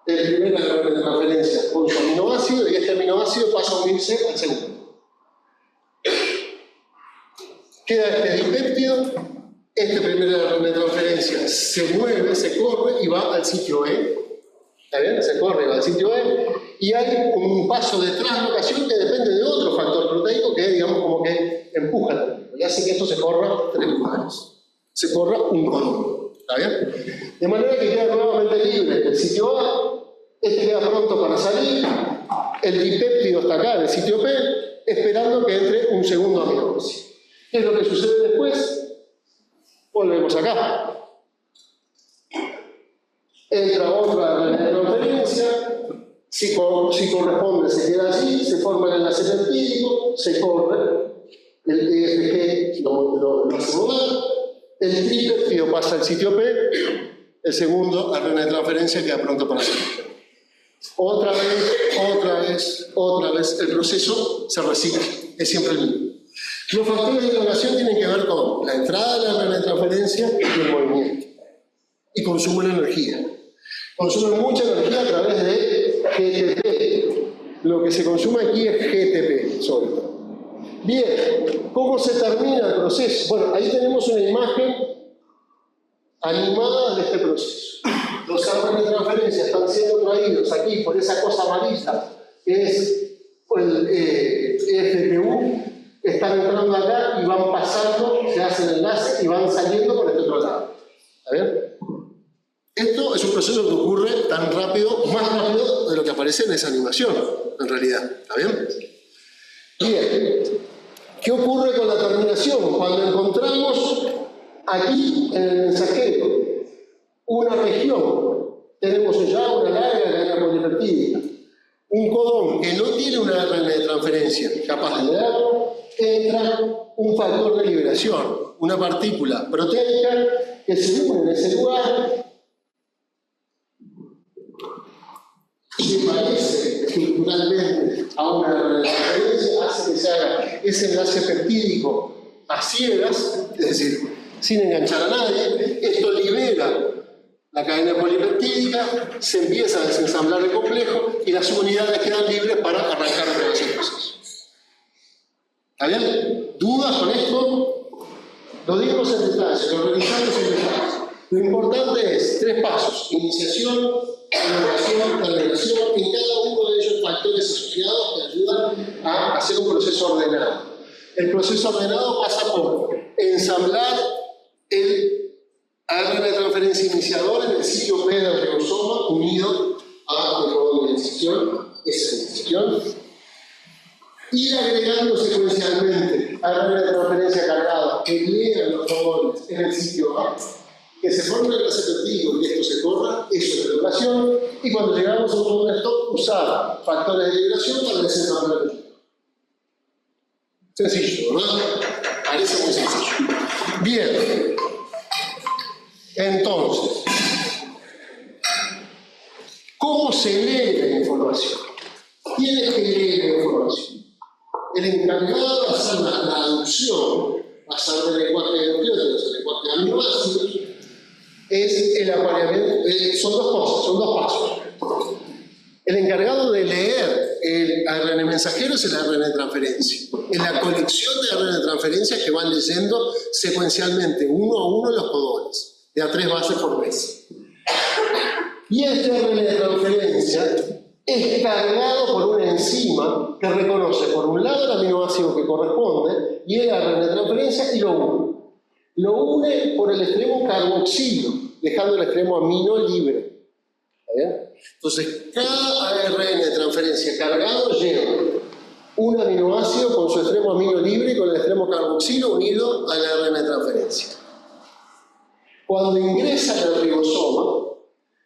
el primer ARN de transferencia con su aminoácido y este aminoácido pasa a unirse al segundo. Queda este dipéptido, este primer ARN de transferencia se mueve, se corre y va al sitio E. ¿Está bien? Se corre y va al sitio E. Y hay un paso de translocación que depende de otro factor proteico que, digamos, como que empuja la película y hace que esto se corra 3 lugares. Se corra un codón. ¿Está bien? De manera que queda nuevamente libre el sitio A, este queda pronto para salir, el dipéptido está acá en el sitio P, esperando que entre un segundo aminoácido. ¿Qué es lo que sucede después? Volvemos acá. Entra otra ARN de transferencia, si corresponde se queda allí, se forma el enlace peptídico, se corre, el EFG lo hace mover, el tripéptido pasa al sitio P, el segundo ARN de transferencia queda pronto para salir. Otra vez, el proceso se recicla, es siempre el mismo. Los factores de elongación tienen que ver con la entrada de la ARN de transferencia y el movimiento. Y consumen energía. Consumen mucha energía a través de GTP. Lo que se consume aquí es GTP, sobre todo. Bien, ¿cómo se termina el proceso? Bueno, ahí tenemos una imagen animada de este proceso. Los ARN de transferencia están siendo traídos aquí por esa cosa amarilla, que es el FPU. Están entrando acá y van pasando, se hacen enlace y van saliendo por este otro lado. ¿Está bien? Esto es un proceso que ocurre tan rápido, más rápido de lo que aparece en esa animación, en realidad. ¿Está bien? Bien. ¿Qué ocurre con la terminación? Cuando encontramos aquí en el mensajero una región, tenemos ya una larga cadena polipeptídica, un codón que no tiene una ARN de transferencia capaz de leerlo, entra un factor de liberación, una partícula proteica que se une en ese lugar y se parece estructuralmente a una ARN de transferencia, hace que se haga ese enlace peptídico a ciegas, es decir, sin enganchar a nadie. Esto libera la cadena polipeptídica, se empieza a desensamblar el complejo y las subunidades quedan libres para arrancar otra vez el proceso. ¿Está bien? ¿Dudas con esto? Lo dimos en detalle, lo revisamos en detalle. Lo importante es 3 pasos: iniciación, elongación, terminación, en cada uno de ellos factores asociados que ayudan a hacer un proceso ordenado. El proceso ordenado pasa por ensamblar el ARN de transferencia iniciador en el sitio P del ribosoma unido a el codón de decisión, esa decisión, ir agregando secuencialmente ARN de transferencia cargado que lean los codones en el sitio A, que se forme el receptivo y esto se corra, eso es regulación, y cuando llegamos a un codón stop, usar factores de liberación para desensamblar el codón. Sencillo, ¿verdad? Parece muy sencillo. Bien. Entonces, ¿cómo se lee la información? ¿Quién es que lee la información? El encargado de hacer la traducción, pasar del lenguaje de nucleótidos al lenguaje de aminoácidos, es el apareamiento. Son dos cosas, son dos pasos. El encargado de leer el ARN mensajero es el ARN de transferencia. En la colección de ARN de transferencia que van leyendo secuencialmente, uno a uno, los codones, de a 3 bases por vez. Y este ARN de transferencia es cargado por una enzima que reconoce por un lado el aminoácido que corresponde y el ARN de transferencia y lo une. Lo une por el extremo carboxilo, dejando el extremo amino libre. ¿Está bien? Entonces, cada ARN de transferencia cargado lleva un aminoácido con su extremo amino libre y con el extremo carboxilo unido al ARN de transferencia. Cuando ingresa al ribosoma,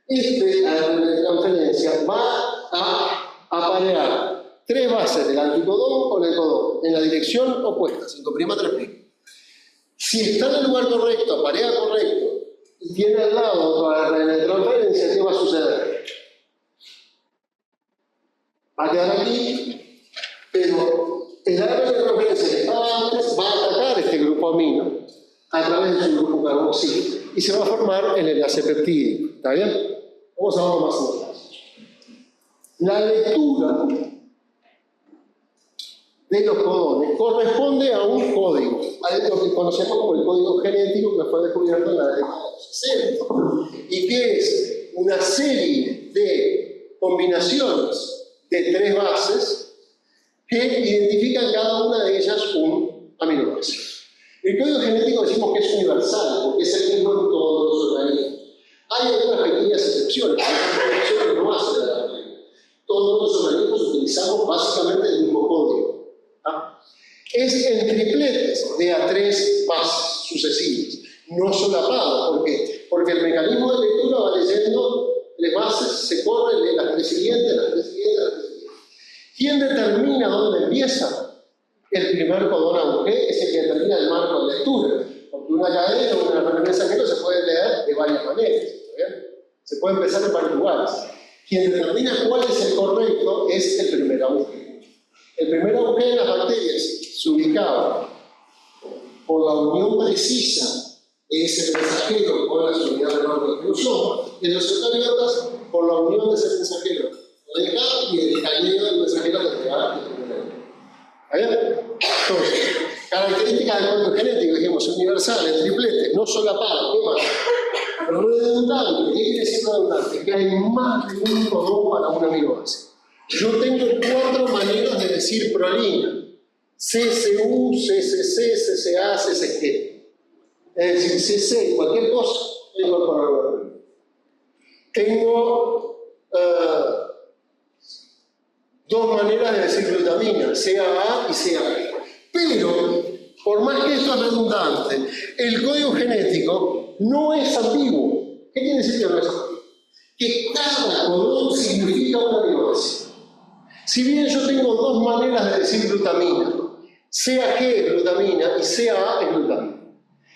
este ARN de transferencia va a aparear 3 bases del anticodón con el codón en la dirección opuesta, 5' 3'. Si está en el lugar correcto, aparea correcto, y tiene al lado otro ARN de transferencia, ¿qué va a suceder? Va a quedar aquí, pero el ARN de transferencia que estaba antes va a atacar este grupo amino a través de su grupo carboxilo y se va a formar el enlace peptídico. ¿Está bien? Vamos a verlo más en detalle. La lectura de los codones corresponde a un código, a lo que conocemos como el código genético que fue descubierto en la década de los 60, y que es una serie de combinaciones de 3 bases que identifican cada una de ellas un aminoácido. El código genético decimos que es universal, porque es el mismo en todos los organismos. Hay algunas pequeñas excepciones, hay excepciones que no hacen la regla. Todos los organismos utilizamos básicamente el mismo código. Es en tripletes de a 3 bases sucesivas, no solapadas. ¿Por qué? Porque el mecanismo de lectura va leyendo 3 bases, se corre, lee las 3 siguientes, las 3 siguientes, las 3 siguientes. ¿Quién determina dónde empieza? El primer codón AUG es el que determina el marco de lectura. Porque una cadena o una ARN mensajero se puede leer de varias maneras. ¿Bien? Se puede empezar en varios lugares. Quien determina cuál es el correcto es el primer AUG. El primer AUG en las bacterias se ubicaba por la unión precisa de ese mensajero con las unidades de marco del ribosoma, y en los eucariotas por la unión de ese mensajero con el K y el escaneo del mensajero con el K. ¿Está bien? Entonces, características del código genético, dijimos, universal, en triplete, no solapado, ¿qué más? Redundante. ¿Qué quiere decir redundante? Que hay más de un codón para un aminoácido. Yo tengo 4 maneras de decir prolina. CCU, CCC, CCA, CCG. Es decir, CC, cualquier cosa, tengo para tengo 2 maneras de decir glutamina, CAA y CAG. Pero, por más que esto es redundante, el código genético no es ambiguo. ¿Qué quiere decir que no es ambiguo? Que cada codón significa una aminoácido. Si bien yo tengo 2 maneras de decir glutamina, CAG es glutamina y CAA es glutamina.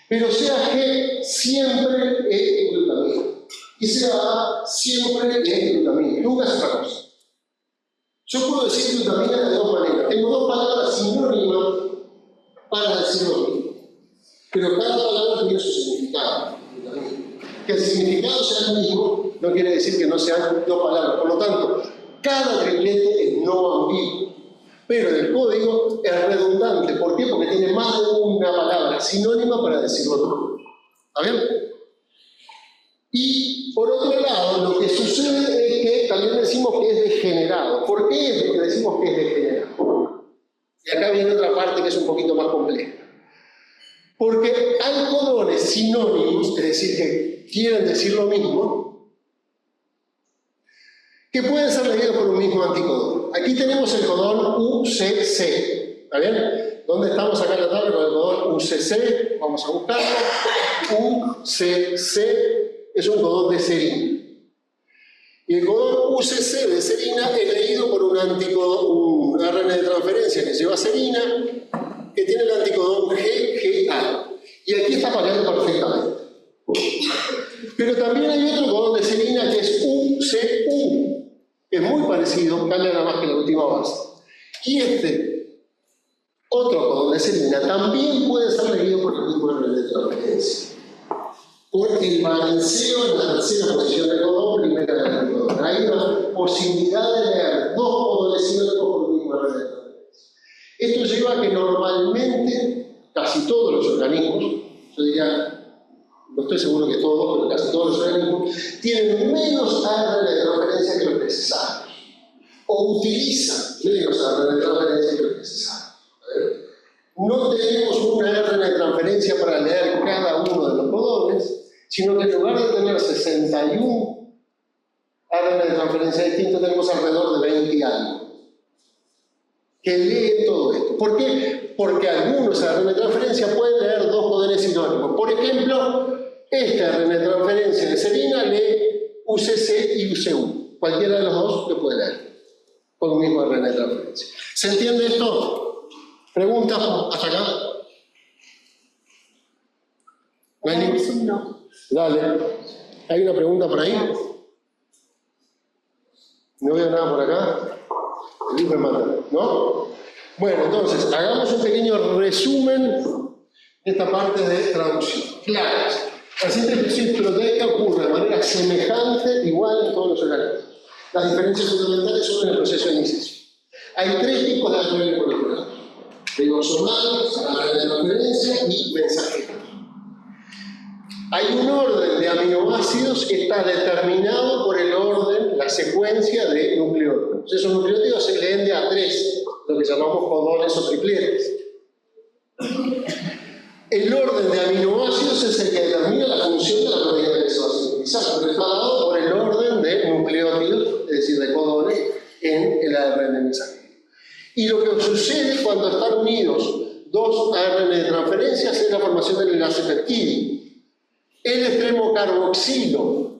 Pero CAG siempre es glutamina. Y CAA siempre es glutamina. Nunca es otra cosa. Yo puedo decir glutamina de 2 maneras. Tengo 2 palabras sinónimas para decir lo mismo. Pero cada palabra tiene su significado. Que el significado sea el mismo no quiere decir que no sean 2 palabras. Por lo tanto, cada triplete es no ambiguo. Pero el código es redundante. ¿Por qué? Porque tiene más de una palabra sinónima para decirlo todo. ¿Está bien? Y por otro lado, lo que sucede es que también decimos que es degenerado. ¿Por qué es que decimos que es degenerado? Y acá viene otra parte que es un poquito más compleja. Porque hay codones sinónimos, es decir, que quieren decir lo mismo, que pueden ser leídos por un mismo anticodón. Aquí tenemos el codón UCC, ¿está bien? ¿Dónde estamos acá en la tabla con el codón UCC? Vamos a buscarlo. UCC es un codón de serina. Y el codón UCC de serina es leído por un ARN de transferencia que lleva serina, que tiene el anticodón GGA. Y aquí está apareciendo perfectamente. Pero también hay otro codón de serina que es UCU, que es muy parecido, cambia nada más que la última base. Y este otro codón de serina también puede ser leído por el mismo ARN de transferencia. Por el balanceo en la tercera posición del codón, primera del anticodón. Hay una posibilidad de leer dos codones sinónimos por el mismo ARN de transferencia. Esto lleva a que normalmente casi todos los organismos, yo diría, no estoy seguro que todos, pero casi todos los organismos, tienen menos ARN de transferencia que los necesarios. O utilizan menos ARN de transferencia que los necesarios. No tenemos una ARN de transferencia para leer cada uno de los codones, sino que en lugar de tener 61 ARN de transferencia distintos, tenemos alrededor de 20 y algo, que leen todo esto. ¿Por qué? Porque algunos ARN de transferencia pueden leer dos codones sinónimos. Por ejemplo, este ARN de transferencia de serina lee UCC y UCU. Cualquiera de los dos lo puede leer con un mismo ARN de transferencia. ¿Se entiende esto? ¿Preguntas hasta acá? ¿No hay ningún? No. Dale. ¿Hay una pregunta por ahí? No veo nada por acá. El libro me mata, ¿no? Bueno, entonces, hagamos un pequeño resumen de esta parte de traducción. Claro, la síntesis proteica ocurre de manera semejante, igual en todos los organismos. Las diferencias fundamentales son en el proceso de iniciación. Hay tres tipos de ARN moleculares: ribosomales, ARN de transferencia y mensajeros. Hay un orden de aminoácidos que está determinado por el orden, la secuencia de nucleótidos. Esos nucleótidos se leen de A3, lo que llamamos codones o tripletes. El orden de aminoácidos es el que determina la función de la proteína que se va a sintetizar, pero está dado por el orden de nucleótidos, es decir, de codones, en el ARN de mensajero. Y lo que sucede cuando están unidos dos ARN de transferencias es la formación del enlace peptídico. El extremo carboxilo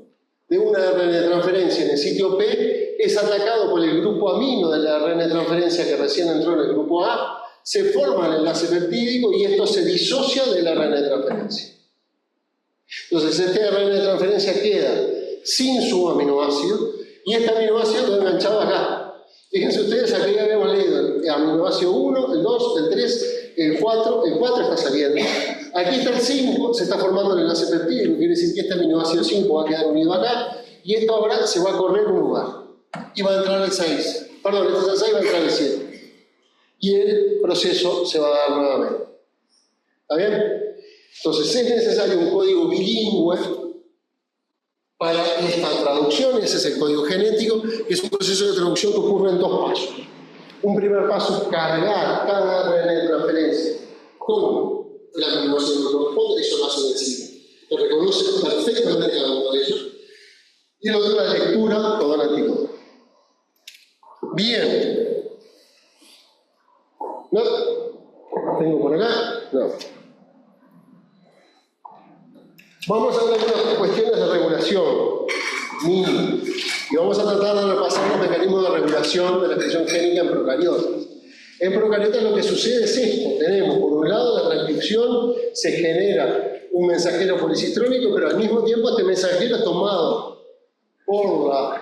de un ARN de transferencia en el sitio P es atacado por el grupo amino del ARN de transferencia que recién entró en el grupo A, se forma el enlace peptídico y esto se disocia del ARN de transferencia. Entonces este ARN de transferencia queda sin su aminoácido y este aminoácido queda enganchado acá. Fíjense ustedes, aquí habíamos leído el aminoácido 1, el 2, el 3, el 4 está saliendo. Aquí está el 5, se está formando el enlace peptídico, quiere decir que este aminoácido 5 va a quedar unido acá, y esto ahora se va a correr un lugar. Y va a entrar el 6. Perdón, este es el 6, va a entrar el 7. Y el proceso se va a dar nuevamente. ¿Está bien? Entonces es necesario un código bilingüe para esta traducción, ese es el código genético, que es un proceso de traducción que ocurre en dos pasos. Un primer paso es cargar cada ARN de transferencia con la aminoácido que corresponde, eso lo hace el enzima. Lo reconoce perfectamente cada uno de ellos. Y el otro la lectura codón anticodón. Bien. ¿No? ¿Tengo por acá? No. Vamos a ver algunas cuestiones de regulación mínima. Y vamos a tratar de repasar los mecanismos de regulación de la expresión génica en procariotas. En procariotas lo que sucede es esto. Tenemos, por un lado, la transcripción, se genera un mensajero policitrónico, pero al mismo tiempo este mensajero es tomado por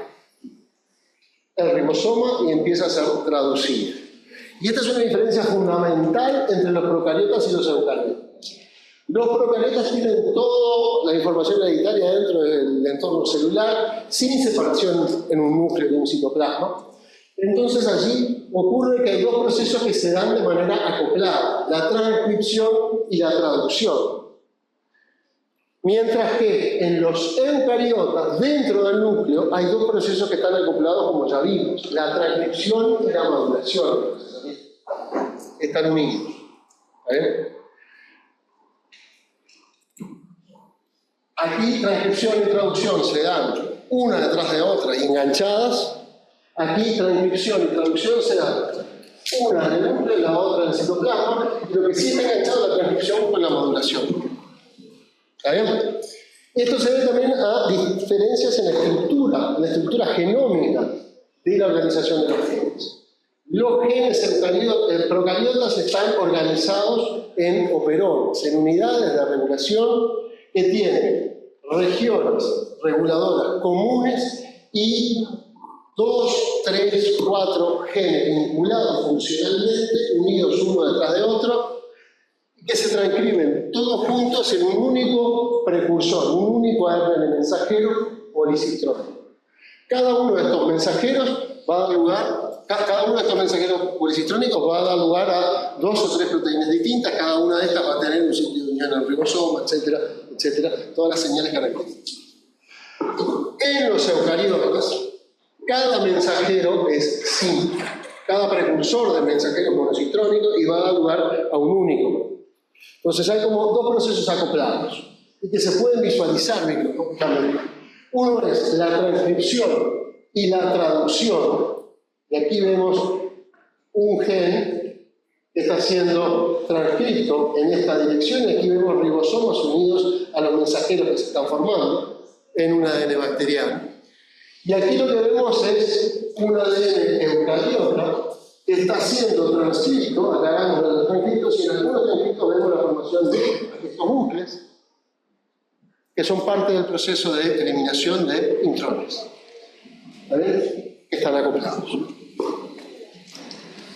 el ribosoma y empieza a ser traducido. Y esta es una diferencia fundamental entre los procariotas y los eucariotas. Los procariotas tienen toda la información hereditaria dentro del entorno celular, sin separación en un núcleo de un citoplasma. Entonces allí ocurre que hay dos procesos que se dan de manera acoplada, la transcripción y la traducción. Mientras que en los eucariotas, dentro del núcleo, hay dos procesos que están acoplados, como ya vimos, la transcripción y la maduración. están unidos. ¿Está bien? Aquí transcripción y traducción se dan una detrás de otra y enganchadas. Aquí transcripción y traducción se dan una en el núcleo y la otra en el citoplasma. Lo que sí está enganchado es la transcripción con la modulación. ¿Está bien? Esto se debe también a diferencias en la estructura genómica de la organización de los genes. Los genes procariotas están organizados en operones, en unidades de regulación que tienen regiones reguladoras comunes y 2, 3, 4 genes vinculados funcionalmente, unidos uno detrás de otro, que se transcriben todos juntos en un único precursor, un único ARN mensajero policitrónico. Cada uno de estos mensajeros va a dar lugar, cada uno de estos mensajeros policitrónicos va a dar lugar a 2 o 3 proteínas distintas, cada una de estas va a tener un sitio de unión al ribosoma, etcétera, etcétera, todas las señales características. En los eucariotas, cada mensajero es simple, cada precursor del mensajero monocitrónico y va a dar lugar a un único. Entonces hay como 2 procesos acoplados y que se pueden visualizar microscópicamente. Uno es la transcripción y la traducción. Y aquí vemos un gen que está siendo transcrito en esta dirección. Y aquí vemos ribosomas unidos a los mensajeros que se están formando en un ADN bacteriano. Y aquí lo que vemos es un ADN eucariota que está siendo transcrito, acá vemos los transcritos, y en algunos transcritos vemos la formación de estos bucles, que son parte del proceso de eliminación de intrones, ¿vale? Que están acoplados.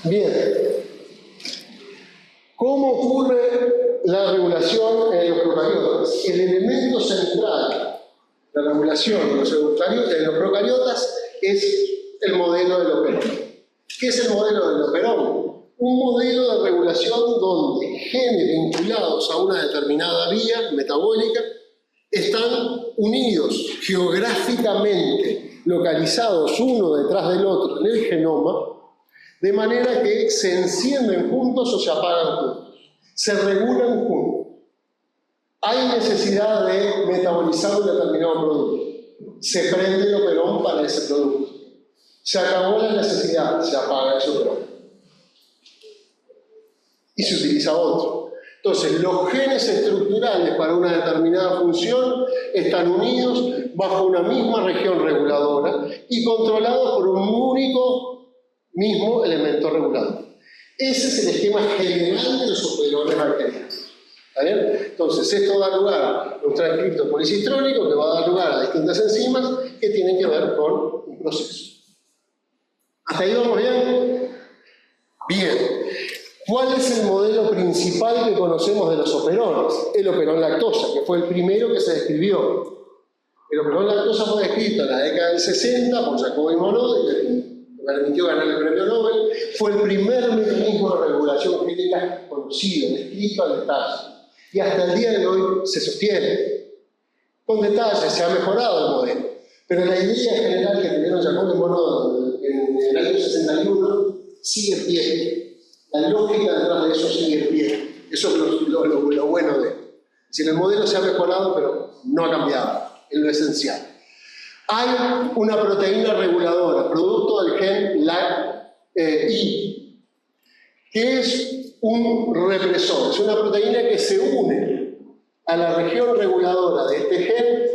Bien. ¿Cómo ocurre la regulación en los procariotas? El elemento central de la regulación en los procariotas es el modelo del operón. ¿Qué es el modelo del operón? Un modelo de regulación donde genes vinculados a una determinada vía metabólica están unidos geográficamente, localizados uno detrás del otro en el genoma, de manera que se encienden juntos o se apagan juntos, se regulan juntos. Hay necesidad de metabolizar un determinado producto, se prende el operón para ese producto. Se acabó la necesidad, se apaga ese operón. Y se utiliza otro. Entonces, los genes estructurales para una determinada función están unidos bajo una misma región reguladora y controlados por un único mismo elemento regulador. Ese es el esquema general de los operones bacterianos. ¿Está bien? Entonces, esto da lugar a un transcripto policitrónico que va a dar lugar a distintas enzimas que tienen que ver con un proceso. ¿Hasta ahí vamos bien? Bien. ¿Cuál es el modelo principal que conocemos de los operones? El operón lactosa, que fue el primero que se describió. El operón lactosa fue descrito en la década del 60 por Jacobi Monod, que permitió ganar el premio Nobel. Fue el primer mecanismo de regulación genética conocido, descrito al detalle. Y hasta el día de hoy se sostiene. Con detalles, se ha mejorado el modelo. Pero la idea general que tuvieron Jacobi Monod en el año 61 sigue en pie. La lógica detrás de eso sigue en pie. Eso es lo bueno de él. Es decir, el modelo se ha mejorado, pero no ha cambiado en lo esencial. Hay una proteína reguladora, producto del gen LAC-I, que es un represor. Es una proteína que se une a la región reguladora de este gen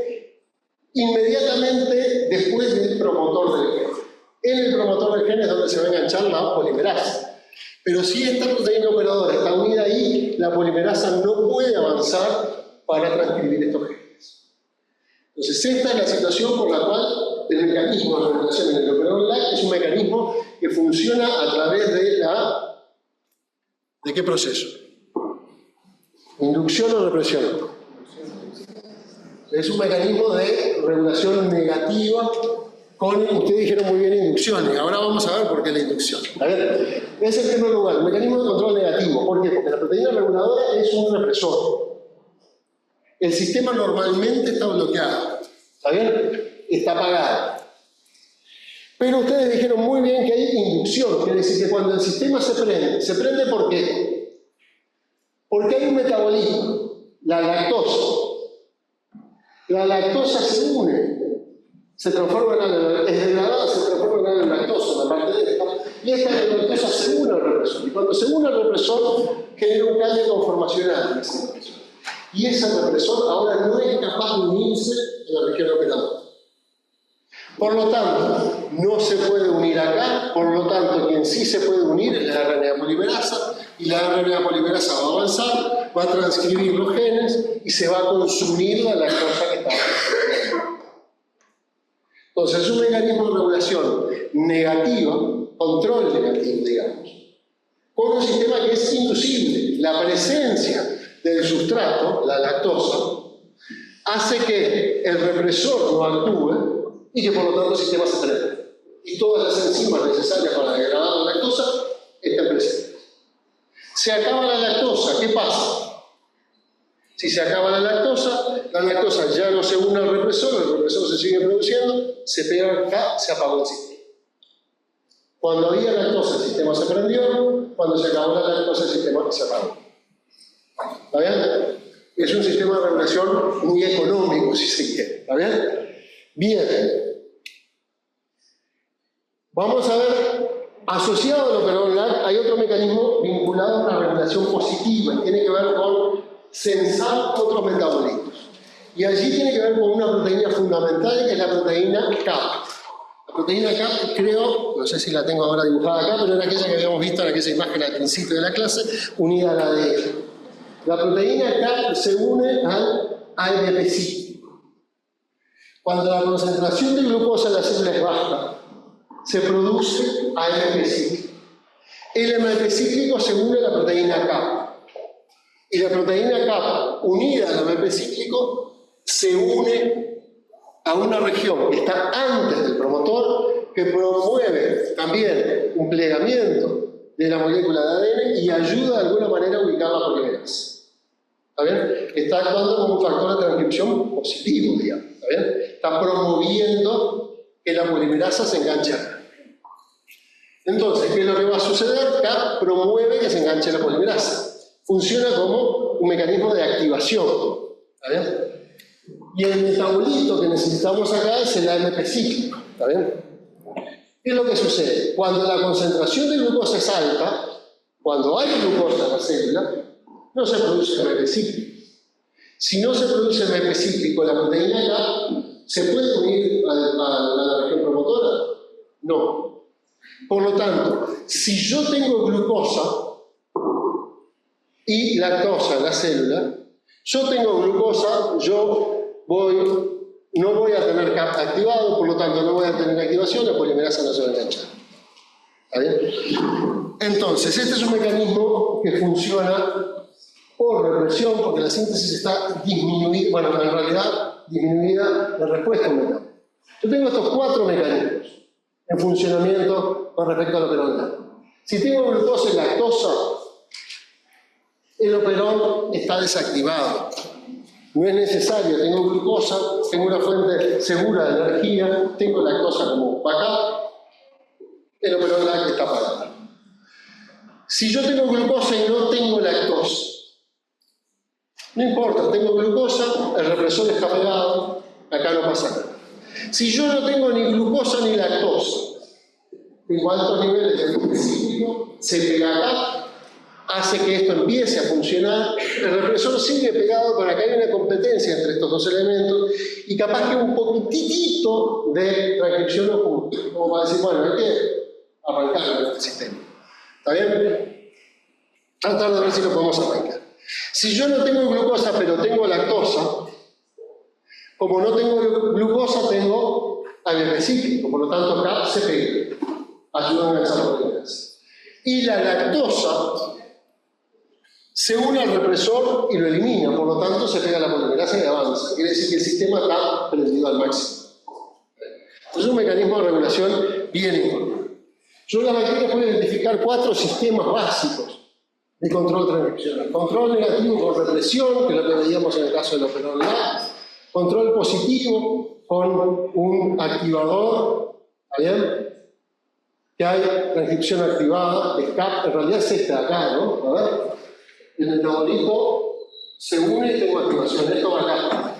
inmediatamente después del promotor del gen. En el promotor del gen es donde se va a enganchar la polimerasa. Pero si esta proteína operadora está unida ahí, la polimerasa no puede avanzar para transcribir estos genes. Entonces, esta es la situación por la cual el mecanismo de regulación en el operador LAC es un mecanismo que funciona a través de la... ¿De qué proceso? ¿Inducción o represión? Es un mecanismo de regulación negativa con, ustedes dijeron muy bien, inducción, y ahora vamos a ver por qué la inducción. A ver, es en primer lugar, el mecanismo de control negativo. ¿Por qué? Porque la proteína reguladora es un represor. El sistema normalmente está bloqueado, ¿está bien? Está apagado. Pero ustedes dijeron muy bien que hay inducción, quiere decir que cuando el sistema se prende ¿por qué? Porque hay un metabolismo, la lactosa. La lactosa se une, se transforma en es degradada, se transforma en lactosa, en la parte de esta, y esta lactosa se une al represor. Y cuando se une al represor, genera un cambio conformacional en ese represor. Y ese represor ahora no es capaz de unirse en la región operadora. Por lo tanto, no se puede unir acá, por lo tanto, quien sí se puede unir es la RNA polimerasa, y la RNA polimerasa va a avanzar, va a transcribir los genes y se va a consumir la lactosa que está ahí. Entonces, es un mecanismo de regulación negativa, control negativo, digamos, con un sistema que es inducible. La presencia del sustrato, la lactosa, hace que el represor no actúe y que por lo tanto el sistema se prenda. Y todas las enzimas necesarias para degradar la lactosa están presentes. Se acaba la lactosa, ¿qué pasa? Si se acaba la lactosa ya no se une al represor, el represor se sigue produciendo, se pega acá, se apagó el sistema. Cuando había lactosa el sistema se prendió, cuando se acabó la lactosa el sistema se apagó. ¿Está bien? Es un sistema de regulación muy económico, si se quiere. ¿Está bien? Bien. Vamos a ver, asociado a lo peroneal, hay otro mecanismo vinculado a una regulación positiva y tiene que ver con sensar otros metabolitos. Y allí tiene que ver con una proteína fundamental que es la proteína CAP. La proteína CAP, creo, no sé si la tengo ahora dibujada acá, pero era aquella que habíamos visto en aquella imagen al principio de la clase, unida a la ADN. La proteína CAP se une al AMP cíclico. Cuando la concentración de glucosa en la célula es baja, se produce AMP cíclico. El AMP cíclico se une a la proteína CAP. Y la proteína CAP, unida al AMP cíclico, se une a una región que está antes del promotor, que promueve también un plegamiento de la molécula de ADN y ayuda de alguna manera a ubicar la polimerasa. ¿Está bien? Está actuando como un factor de transcripción positivo, digamos. ¿Está bien? Está promoviendo que la polimerasa se enganche acá. Entonces, ¿qué es lo que va a suceder? CAP promueve que se enganche la polimerasa. Funciona como un mecanismo de activación. ¿Está bien? Y el metabolito que necesitamos acá es el AMP cíclico. ¿Está bien? ¿Qué es lo que sucede? Cuando la concentración de glucosa es alta, cuando hay glucosa en la célula, no se produce AMP cíclico. Si no se produce AMP cíclico, la proteína CAP ¿se puede unir a la región promotora? No. Por lo tanto, si yo tengo glucosa y lactosa en la célula, yo tengo glucosa, no voy a tener CAP activado, por lo tanto no voy a tener activación, la polimerasa no se va a enganchar. ¿Está bien? Entonces, este es un mecanismo que funciona por represión, porque la síntesis está disminuida, bueno, en realidad disminuida la respuesta a un mecanismo. Yo tengo estos 4 mecanismos en funcionamiento con respecto al operón. Si tengo glucosa y lactosa, el operón está desactivado. No es necesario, tengo glucosa, tengo una fuente segura de energía, tengo lactosa como backup, el operón LAC está apagado. Si yo tengo glucosa y no tengo lactosa, no importa, tengo glucosa, el represor está pegado, acá no pasa nada. Si yo no tengo ni glucosa ni lactosa, tengo altos niveles de AMP cíclico, se pega acá, hace que esto empiece a funcionar, el represor sigue pegado, pero acá hay una competencia entre estos dos elementos, y capaz que un poquitito de transcripción oculta, como para decir, bueno, hay que arrancar este sistema. ¿Está bien? Tratar de ver si lo podemos arrancar. Si yo no tengo glucosa, pero tengo lactosa, como no tengo glucosa, tengo AMP cíclico, por lo tanto acá se pega, ayuda a enganchar la polimerasa. Y la lactosa se une al represor y lo elimina, por lo tanto se pega a la polimerasa y avanza. Quiere decir que el sistema está prendido al máximo. Es un mecanismo de regulación bien importante. Yo en las bacterias puedo identificar 4 sistemas básicos de control transcripcional. Control negativo con represión, que es lo que veíamos en el caso del operón LAC. Control positivo con un activador ¿Está bien? Que hay transcripción activada, SCAP, en realidad es esta de acá, ¿no? A ver, el metabolito se une y tengo activación, esto va acá.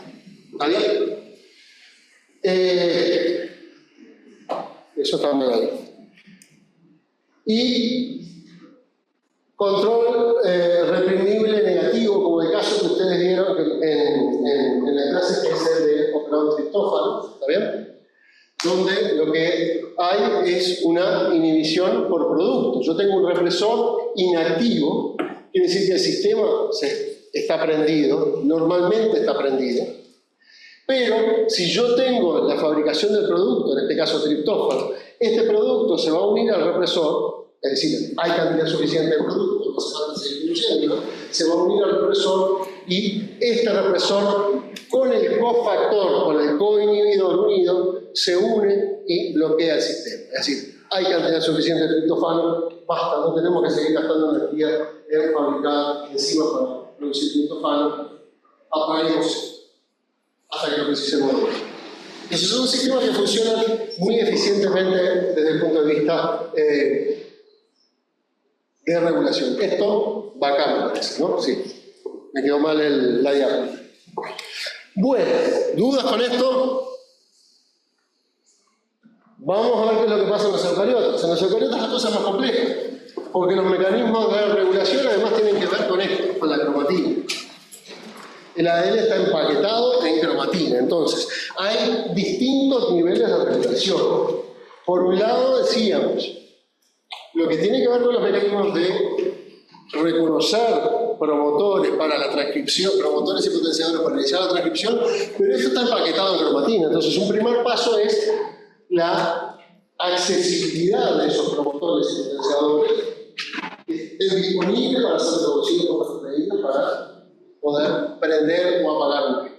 ¿Está bien? Eso está mal ahí. Y control reprimible negativo, como el caso que ustedes vieron en la clase, que es el de operador triptófano, ¿está bien? Donde lo que hay es una inhibición por producto. Yo tengo un represor inactivo, quiere decir que el sistema está prendido, normalmente está prendido, pero si yo tengo la fabricación del producto, en este caso triptófano, este producto se va a unir al represor, es decir, hay cantidad suficiente de producto que se van a seguir produciendo, se va a unir al represor y este represor con el cofactor, con el coinhibidor unido, se une y bloquea el sistema. Es decir, hay cantidad suficiente de triptófano, basta, no tenemos que seguir gastando energía en fabricar enzimas para producir triptófano, apaguemos hasta que lo precisemos. Esos son sistemas que funcionan muy eficientemente desde el punto de vista de regulación. Esto va acá, me parece, ¿no? Sí. Me quedó mal la diapositiva. Bueno, ¿dudas con esto? Vamos a ver qué es lo que pasa en los eucariotas. En los eucariotas la cosa es más compleja, porque los mecanismos de regulación además tienen que ver con esto, con la cromatina. El ADN está empaquetado en cromatina, entonces hay distintos niveles de regulación. Por un lado decíamos, lo que tiene que ver con los mecanismos de reconocer promotores para la transcripción, promotores y potenciadores para iniciar la transcripción, pero eso está empaquetado en cromatina. Entonces un primer paso es la accesibilidad de esos promotores y potenciadores que estén disponibles para ser producidos por proteínas para poder prender o apagar un gen.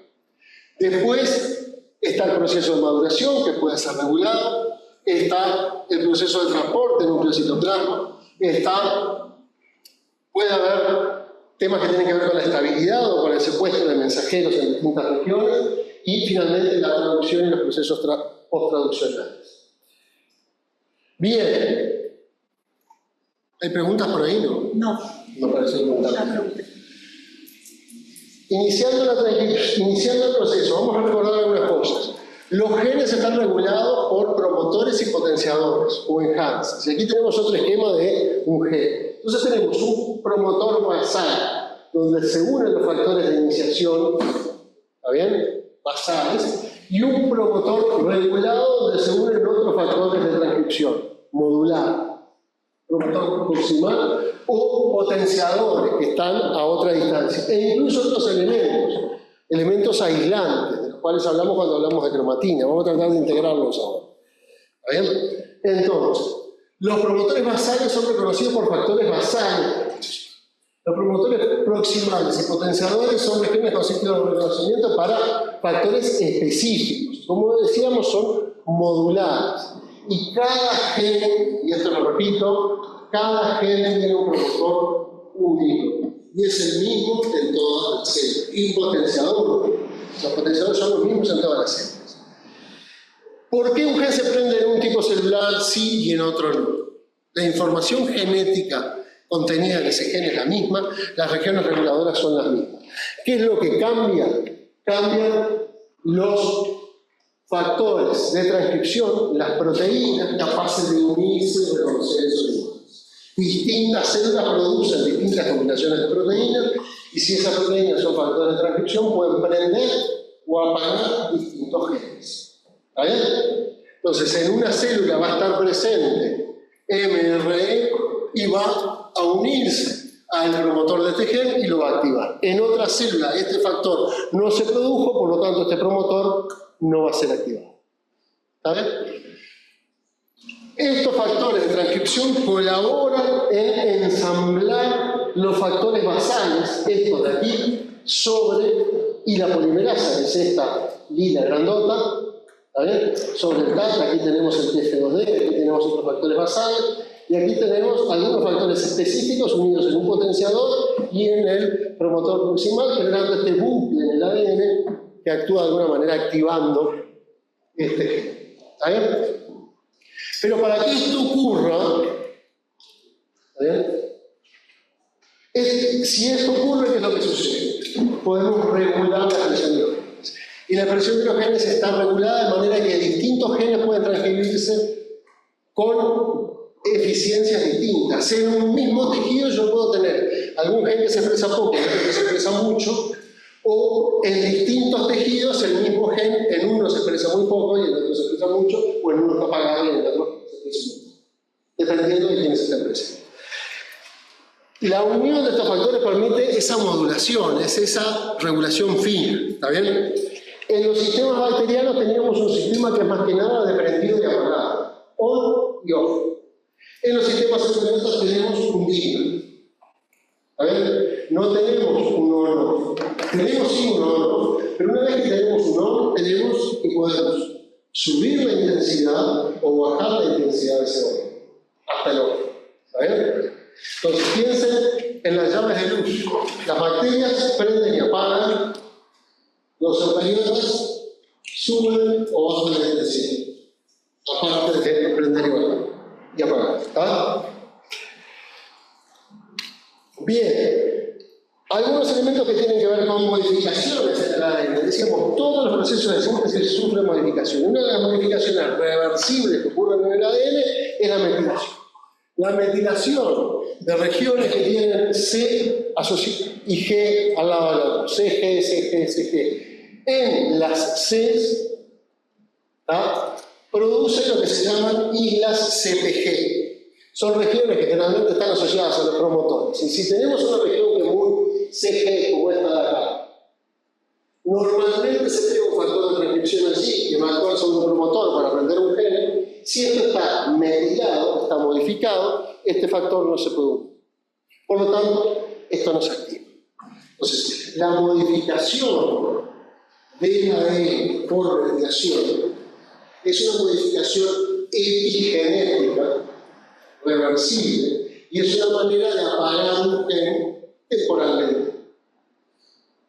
Después está el proceso de maduración, que puede ser regulado, está el proceso de transporte nucleocitoplasma, puede haber temas que tienen que ver con la estabilidad o con el secuestro de mensajeros en distintas regiones, y finalmente la traducción y los procesos post-traduccionales. Bien. ¿Hay preguntas por ahí? No. No parece preguntar. Iniciando el proceso, vamos a recordar algunas cosas. Los genes están regulados por promotores y potenciadores, o enhancers. Y aquí tenemos otro esquema de un gen. Entonces tenemos un promotor basal, donde se unen los factores de iniciación, ¿está bien?, basales, y un promotor regulado, donde se unen otros factores de transcripción, modular. Promotor proximal o potenciadores que están a otra distancia, e incluso otros elementos aislantes, de los cuales hablamos cuando hablamos de cromatina. Vamos a tratar de integrarlos ahora. ¿Está bien? Entonces, los promotores basales son reconocidos por factores basales. Los promotores proximales y potenciadores son regiones con ciclo de reconocimiento para factores específicos. Como decíamos, son modulares. Y cada gen, y esto lo repito, cada gen tiene un promotor único. Y es el mismo en todas las células. Y un potenciador. Los potenciadores son los mismos en todas las células. ¿Por qué un gen se prende en un tipo celular sí y en otro no? La información genética contenida en ese gen es la misma, las regiones reguladoras son las mismas. ¿Qué es lo que cambia? Cambian los factores de transcripción, las proteínas capaces de unirse y reconocer esos iguales. Distintas células producen distintas combinaciones de proteínas, y si esas proteínas son factores de transcripción, pueden prender o apagar distintos genes. ¿Está bien? Entonces, en una célula va a estar presente mRE y va a unirse al promotor de este gen y lo va a activar. En otra célula este factor no se produjo, por lo tanto este promotor no va a ser activado. ¿Está bien? Estos factores de transcripción colaboran en ensamblar los factores basales, estos de aquí, y la polimerasa, que es esta lila grandota, ¿está bien?, sobre el TAC. Aquí tenemos el TF2D, aquí tenemos otros factores basales, y aquí tenemos algunos factores específicos unidos en un potenciador y en el promotor proximal, generando este bucle en el ADN que actúa de alguna manera activando este gen. ¿Está bien? Pero para que esto ocurra, si esto ocurre, ¿qué es lo que sucede? Podemos regular la expresión de los genes. Y la expresión de los genes está regulada de manera que distintos genes pueden transcribirse con eficiencias distintas. En un mismo tejido yo puedo tener algún gen que se expresa poco, otro que se expresa mucho, o en distintos tejidos el mismo gen, en uno se expresa muy poco y en otro se expresa mucho, o en uno está apagado y en el otro se expresa mucho, dependiendo de quién se exprese. La unión de estos factores permite esa modulación, es esa regulación fina, ¿está bien? En los sistemas bacterianos teníamos un sistema que es más que nada de prendido y apagado, on y off. En los sistemas eucariotas tenemos un digno. ¿A ver? No tenemos un on. Tenemos sí un on, pero una vez que tenemos un on, tenemos que podemos subir la intensidad o bajar la intensidad de ese on, hasta el on. ¿A ver? Entonces piensen en las llaves de luz. Las bacterias prenden y apagan, los eucariotas suben o bajan la intensidad, aparte de prender y apagar. ¿Está? Bien, algunos elementos que tienen que ver con modificaciones en el ADN. Decíamos, todos los procesos de síntesis sufren modificación. Una de las modificaciones reversibles que ocurren en el ADN es la metilación. La metilación de regiones que tienen C y G al lado del otro, C, G, C, G, C, G. En las Cs, produce lo que se llaman islas CPG. Son regiones que generalmente están asociadas a los promotores. Y si tenemos una región que es muy CG, como esta de acá, normalmente se crea un factor de transcripción allí, que va a actuar sobre un promotor para prender un gen. Si esto está metilado, está modificado, este factor no se puede unir. Por lo tanto, esto no se activa. Entonces, la modificación del ADN por radiación es una modificación epigenética reversible y es una manera de apagar un gen temporalmente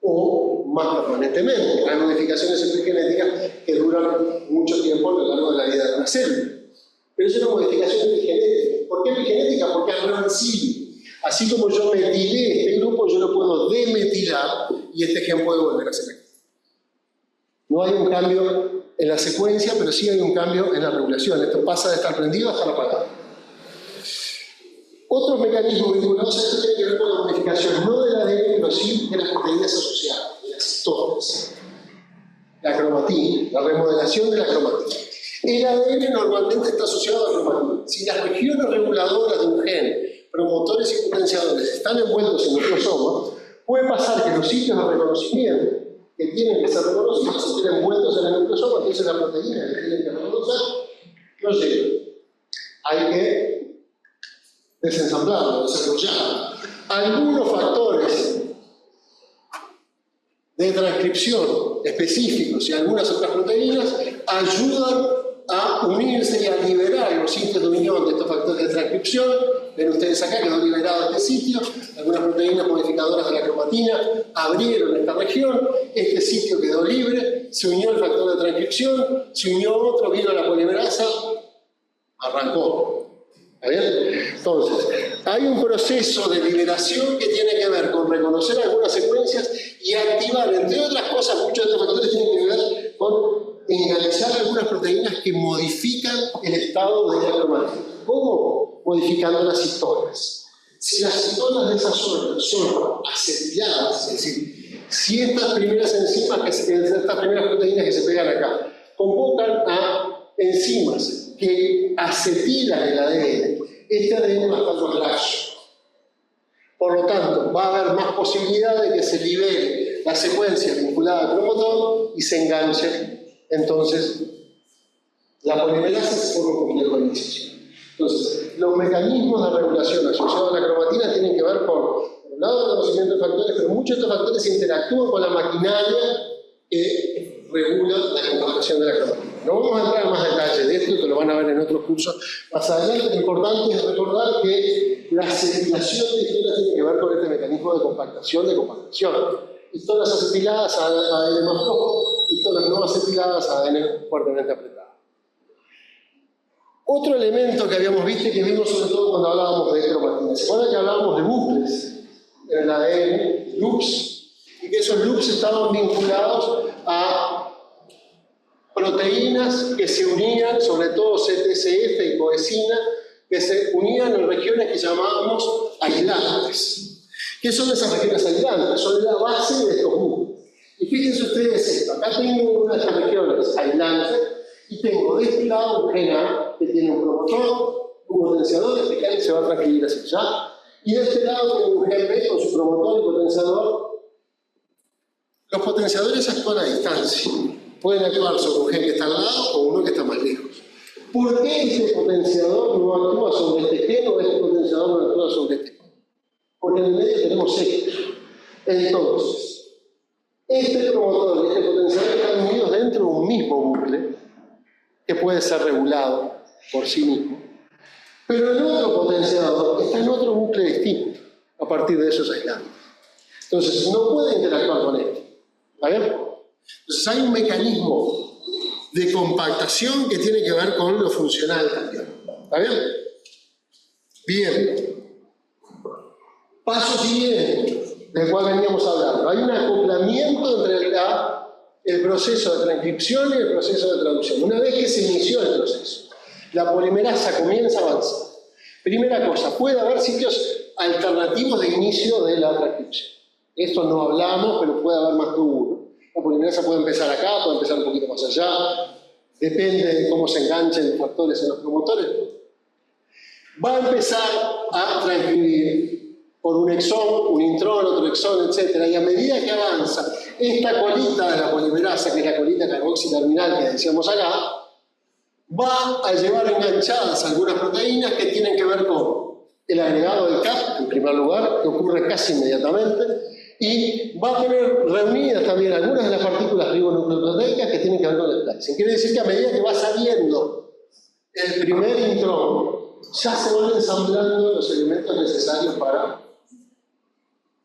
o más permanentemente. Hay modificaciones epigenéticas que duran mucho tiempo a lo largo de la vida de una célula. Pero es una modificación epigenética. ¿Por qué epigenética? Porque es reversible. Así como yo metilé este grupo, yo lo puedo demetilar y este gen puede volver a ser activo. No hay un cambio en la secuencia, pero sí hay un cambio en la regulación. Esto pasa de estar prendido a estar apagado. Otros mecanismos vinculados a esto tienen que ver con la modificación, no del ADN, pero sí de las proteínas asociadas, de las histonas. La cromatina, la remodelación de la cromatina. El ADN normalmente está asociado a la cromatina. Si las regiones reguladoras de un gen, promotores y potenciadores, están envueltos en el cromosoma, puede pasar que los sitios de reconocimiento que tienen que ser reconocidos estén envueltos en el nucleosoma, entonces la proteína que tienen que reconocer no llega. Hay que desensamblarlo, desarrollarlo. Algunos factores de transcripción específicos y algunas otras proteínas ayudan a unirse y a liberar los sitios de unión de estos factores de transcripción. Ven ustedes acá, quedó liberado este sitio, algunas proteínas modificadoras de la cromatina abrieron esta región, este sitio quedó libre, se unió el factor de transcripción, se unió otro, vino la polimerasa, arrancó. ¿Está bien? Entonces, hay un proceso de liberación que tiene que ver con reconocer algunas secuencias y activar, entre otras cosas, muchos de estos factores tienen que ver con enganchar algunas proteínas que modifican el estado de la cromatina. ¿Cómo? Modificando las histonas. Si las histonas de esa zona son acetiladas, es decir, si estas primeras enzimas, estas primeras proteínas que se pegan acá, convocan a enzimas que acetilan el ADN, este ADN va a estar más laxo. Por lo tanto, va a haber más posibilidad de que se libere la secuencia vinculada al promotor y se enganche entonces la polimerasa se forma un complejo de iniciación. Entonces, los mecanismos de regulación asociados a la cromatina tienen que ver con, por un lado, el conocimiento de factores, pero muchos de estos factores interactúan con la maquinaria que regula la composición de la cromatina. No vamos a entrar en más detalle de esto, que lo van a ver en otros cursos más adelante. Lo importante es recordar que la acetilación de histonas tiene que ver con este mecanismo de compactación. Histonas acetiladas a ADN más flojo, histonas no acetiladas a ADN fuertemente apretado. Otro elemento que habíamos visto y que vimos sobre todo cuando hablábamos de cromatina. ¿Se acuerdan que hablábamos de bucles en el ADN, loops? Y que esos loops estaban vinculados a proteínas que se unían, sobre todo CTCF y coesina, que se unían en regiones que llamábamos aislantes. ¿Qué son esas regiones aislantes? Son la base de estos bucles. Y fíjense ustedes esto, acá tengo una de estas regiones aislantes y tengo de este lado un gen A que tiene un promotor, un potenciador, este gen se va a transcribir hacia allá. Y de este lado tengo un gen B con su promotor y potenciador. Los potenciadores actúan a distancia. Pueden actuar sobre un gen que está al lado o uno que está más lejos. ¿Por qué este potenciador no actúa sobre este gen o este potenciador no actúa sobre este gen? Porque en el medio tenemos esto. Entonces, este promotor y este potenciador están unidos dentro de un mismo bucle que puede ser regulado por sí mismo. Pero el otro potenciador está en otro bucle distinto a partir de esos aislantes. Entonces, no puede interactuar con este. ¿Está bien? Entonces, hay un mecanismo de compactación que tiene que ver con lo funcional también. ¿Está bien? Bien. Paso siguiente, del cual veníamos hablando. Hay un acoplamiento entre el proceso de transcripción y el proceso de traducción. Una vez que se inició el proceso, la polimerasa comienza a avanzar. Primera cosa, puede haber sitios alternativos de inicio de la transcripción. Esto no hablamos, pero puede haber más de uno. La polimerasa puede empezar acá, puede empezar un poquito más allá. Depende de cómo se enganchen los factores en los promotores. Va a empezar a transcribir por un exón, un intrón, otro exón, etc. Y a medida que avanza, esta colita de la polimerasa, que es la colita carboxiterminal que decíamos acá, va a llevar enganchadas algunas proteínas que tienen que ver con el agregado del CAP, en primer lugar, que ocurre casi inmediatamente, y va a tener reunidas también algunas de las partículas ribonucleoproteicas que tienen que ver con el splicing. Quiere decir que a medida que va saliendo el primer intrón, ya se van ensamblando los elementos necesarios para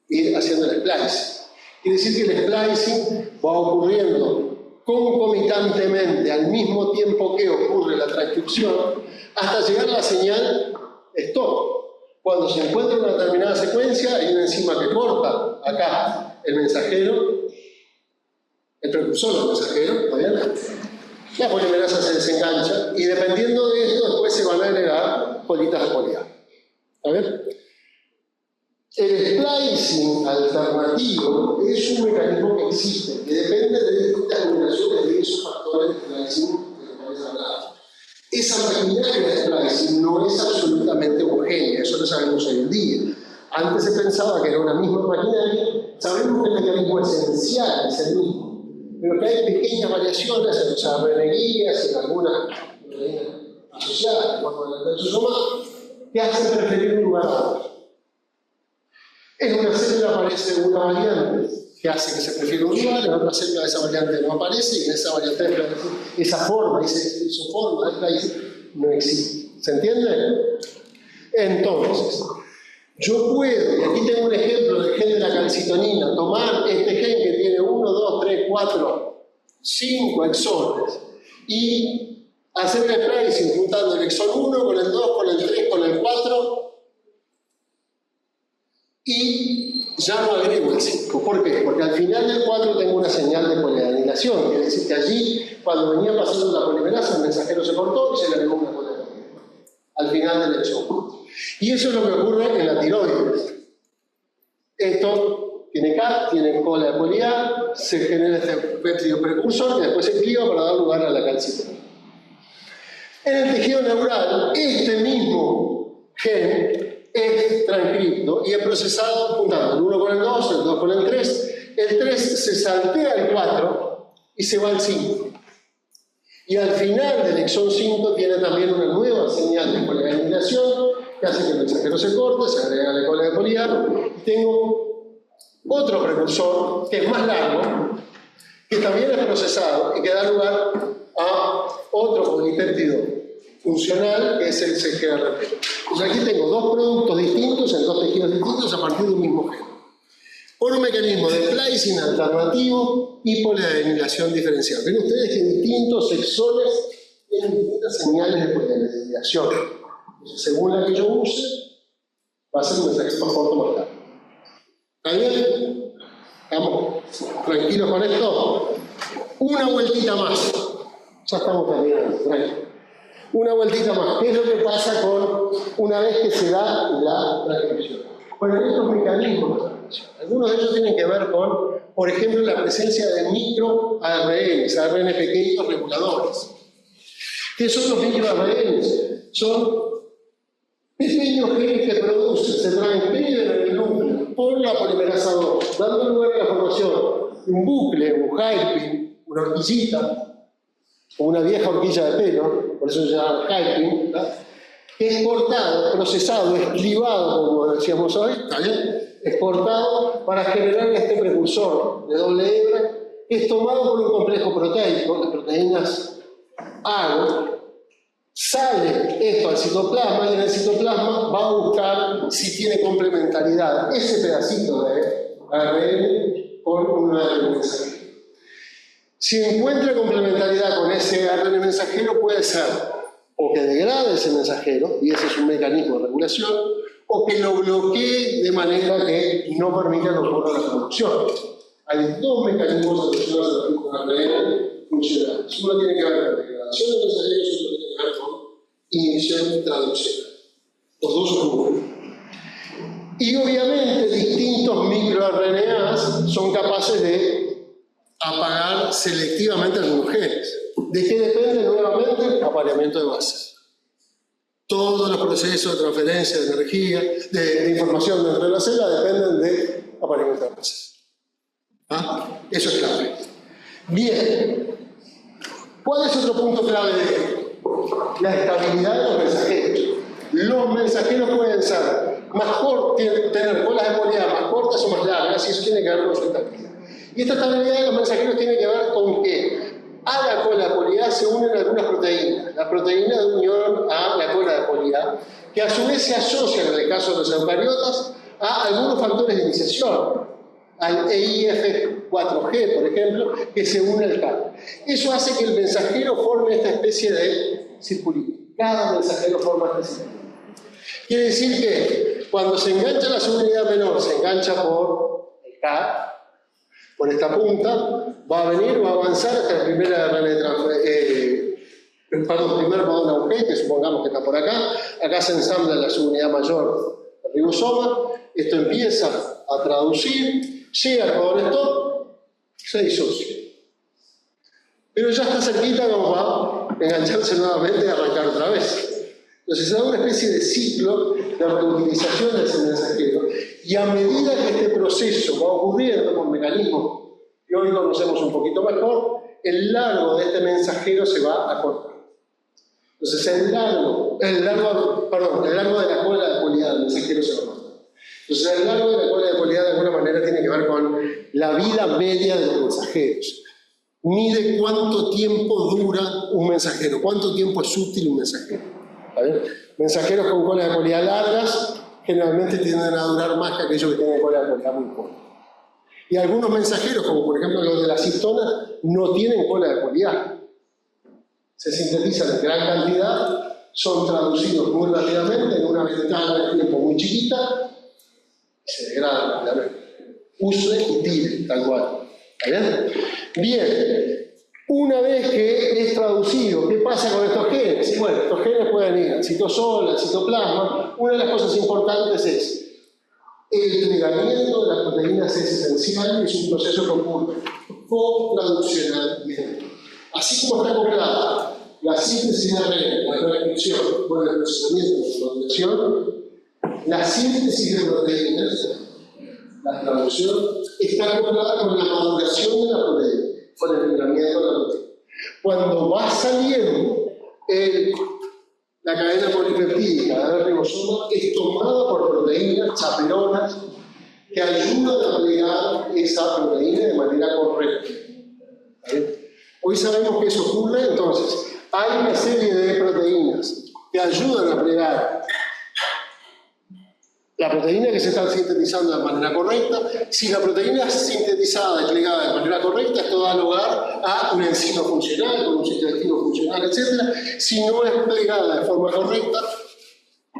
ir haciendo el splicing. Quiere decir que el splicing va ocurriendo concomitantemente al mismo tiempo que ocurre la transcripción hasta llegar a la señal stop. Cuando se encuentra una determinada secuencia, hay una enzima que corta acá el mensajero, el precursor del mensajero, ¿está bien? La polimerasa se desengancha y dependiendo de esto después se van a agregar colitas de poliar. ¿Está bien? El splicing alternativo es un mecanismo que existe, que depende de distintas combinaciones de esos factores de splicing de los cuales hablamos. Esa maquinaria de splicing no es absolutamente homogénea, eso lo sabemos hoy en día. Antes se pensaba que era una misma maquinaria, sabemos que el mecanismo esencial es el mismo, pero que hay pequeñas variaciones en los ARN guías, en algunas proteínas asociadas, como el endoxosoma, que hacen preferir un lugar a otro. En una célula aparece una variante que hace que se prefiera un lugar, en otra célula esa variante no aparece y en esa variante esa forma, esa forma no existe. ¿Se entiende? Entonces, yo puedo, y aquí tengo un ejemplo del gen de la calcitonina, tomar este gen que tiene 1, 2, 3, 4, 5 exones y hacer el splicing juntando el exón 1 con el 2, con el 3, con el 4 y ya no agrego el 5. ¿Por qué? Porque al final del 4 tengo una señal de polianilación, quiere decir que allí, cuando venía pasando la polimerasa, el mensajero se cortó y se le agregó una polianilación al final del exón. Y eso es lo que ocurre en la tiroides. Esto tiene CAP, tiene cola de poliar, se genera este péptido precursor que después se cliva para dar lugar a la calcitonina. En el tejido neural, este mismo gen es transcripto y es procesado juntando el 1 con el 2, el 2 con el 3. El 3 se saltea el 4 y se va al 5. Y al final del exón 5 tiene también una nueva señal de polianilación que hace que el mensajero se corte, se agrega la cola de poliar. Y tengo otro precursor que es más largo, que también es procesado y que da lugar a otro polipéptido funcional, que es el CGRP. Entonces aquí tengo dos productos distintos en dos tejidos distintos a partir de un mismo gen. Por un mecanismo de splicing alternativo y polianilación diferencial. Ven ustedes que distintos exones tienen distintas señales de poliamerización. Según la que yo use, va a ser un mensaje más corto o más largo. ¿Está bien? ¿Estamos tranquilos con esto? Una vueltita más. Ya estamos terminando, tranquilo. Una vueltita más. ¿Qué es lo que pasa una vez que se da la transcripción? Bueno, estos mecanismos de transcripción. Algunos de ellos tienen que ver con, por ejemplo, la presencia de microARNs, ARN pequeños reguladores. ¿Qué son los microARNs? Son pequeños genes que se transcriben en el núcleo por la polimerasa 2, dando lugar a la formación de un bucle, un hairpin, una horquillita, o una vieja horquilla de pelo, por eso se llama hairpin, que es cortado, procesado, esclivado, como decíamos hoy, ¿está bien? Es cortado para generar este precursor de doble hebra, que es tomado por un complejo proteico, las proteínas AGO. Sale esto al citoplasma y en el citoplasma va a buscar si tiene complementariedad ese pedacito de ARN con un ARN mensajero. Si encuentra complementariedad con ese ARN mensajero, puede ser o que degrade ese mensajero, y ese es un mecanismo de regulación, o que lo bloquee de manera que no permita que ocurra la producción. Hay dos mecanismos asociados al ARN funcionales. Uno tiene que ver con la degradación de mensajeros, otro tiene que ver con inhibición traduccional. Los dos son uno. Y obviamente distintos microRNAs son capaces de apagar selectivamente algunos genes. ¿De qué depende nuevamente? El apareamiento de bases. Todos los procesos de transferencia de energía, de información dentro de la célula dependen de apareamiento de bases. ¿Ah? Eso es clave. Bien. ¿Cuál es otro punto clave de esto? La estabilidad de los mensajeros. Los mensajeros pueden ser tener colas de poliedad más cortas o más largas, y eso tiene que ver con su estabilidad. Y esta estabilidad de los mensajeros tiene que ver con que a la cola de poliedad se unen algunas proteínas. La proteína de unión a la cola de poliedad, que a su vez se asocian, en el caso de los eucariotas, a algunos factores de iniciación, al EIF4G, por ejemplo, que se une al CAR. Eso hace que el mensajero forme esta especie de circulito. Cada mensajero forma este circulito. Quiere decir que cuando se engancha la subunidad menor, se engancha por el CAR, por esta punta, va a venir, va a avanzar hasta el primer modón AUG, que supongamos que está por acá. Acá se ensambla la subunidad mayor del ribosoma. Esto empieza a traducir, llega al codón stop, se disocia. Pero ya está cerquita como va a engancharse nuevamente y arrancar otra vez. Entonces se da una especie de ciclo de reutilización de ese mensajero, y a medida que este proceso va ocurriendo con mecanismos que hoy conocemos un poquito mejor, el largo de este mensajero se va a cortar. Entonces el largo de la cola de poliedad del mensajero se va a cortar. Entonces el largo de la cola de poliedad de alguna manera tiene que ver con la vida media de los mensajeros. Mide cuánto tiempo dura un mensajero, cuánto tiempo es útil un mensajero. Mensajeros con colas de poliedad largas generalmente tienden a durar más que aquellos que tienen cola de poliedad muy corta. Y algunos mensajeros, como por ejemplo los de las histonas, no tienen cola de poliedad. Se sintetizan en gran cantidad, son traducidos muy rápidamente en una ventana de tiempo muy chiquita y se degradan rápidamente. Use y tire, tal cual. ¿Está bien? Bien. Una vez que es traducido, ¿qué pasa con estos genes? Bueno, estos genes pueden ir al citosol, al citoplasma. Una de las cosas importantes es el plegamiento de las proteínas es esencial y es un proceso que ocurre co-traduccionalmente. Así como está acoplada la síntesis de ARN, la transcripción, con el procesamiento de la producción, la síntesis de proteínas, la traducción, está acoplada con la maduración de la proteína, con el plegamiento de la proteína. Cuando va saliendo la cadena polipeptídica del ribosoma, es tomada por proteínas chaperonas que ayudan a plegar esa proteína de manera correcta. Hoy sabemos que eso ocurre, entonces hay una serie de proteínas que ayudan a plegar la proteína que se está sintetizando de manera correcta. Si la proteína es sintetizada y plegada de manera correcta, esto da lugar a una enzima funcional, con un citoestino funcional, etc. Si no es plegada de forma correcta,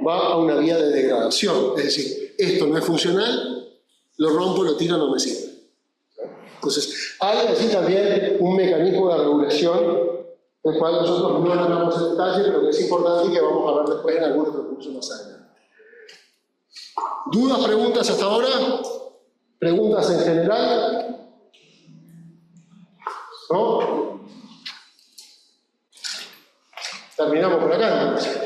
va a una vía de degradación. Es decir, esto no es funcional, lo rompo, lo tiro, no me sirve. Entonces, hay así también un mecanismo de regulación, el cual nosotros no entramos en detalle, pero que es importante y que vamos a ver después en algunos recursos más adelante. ¿Dudas, preguntas hasta ahora? ¿Preguntas en general? ¿No? Terminamos por acá, entonces.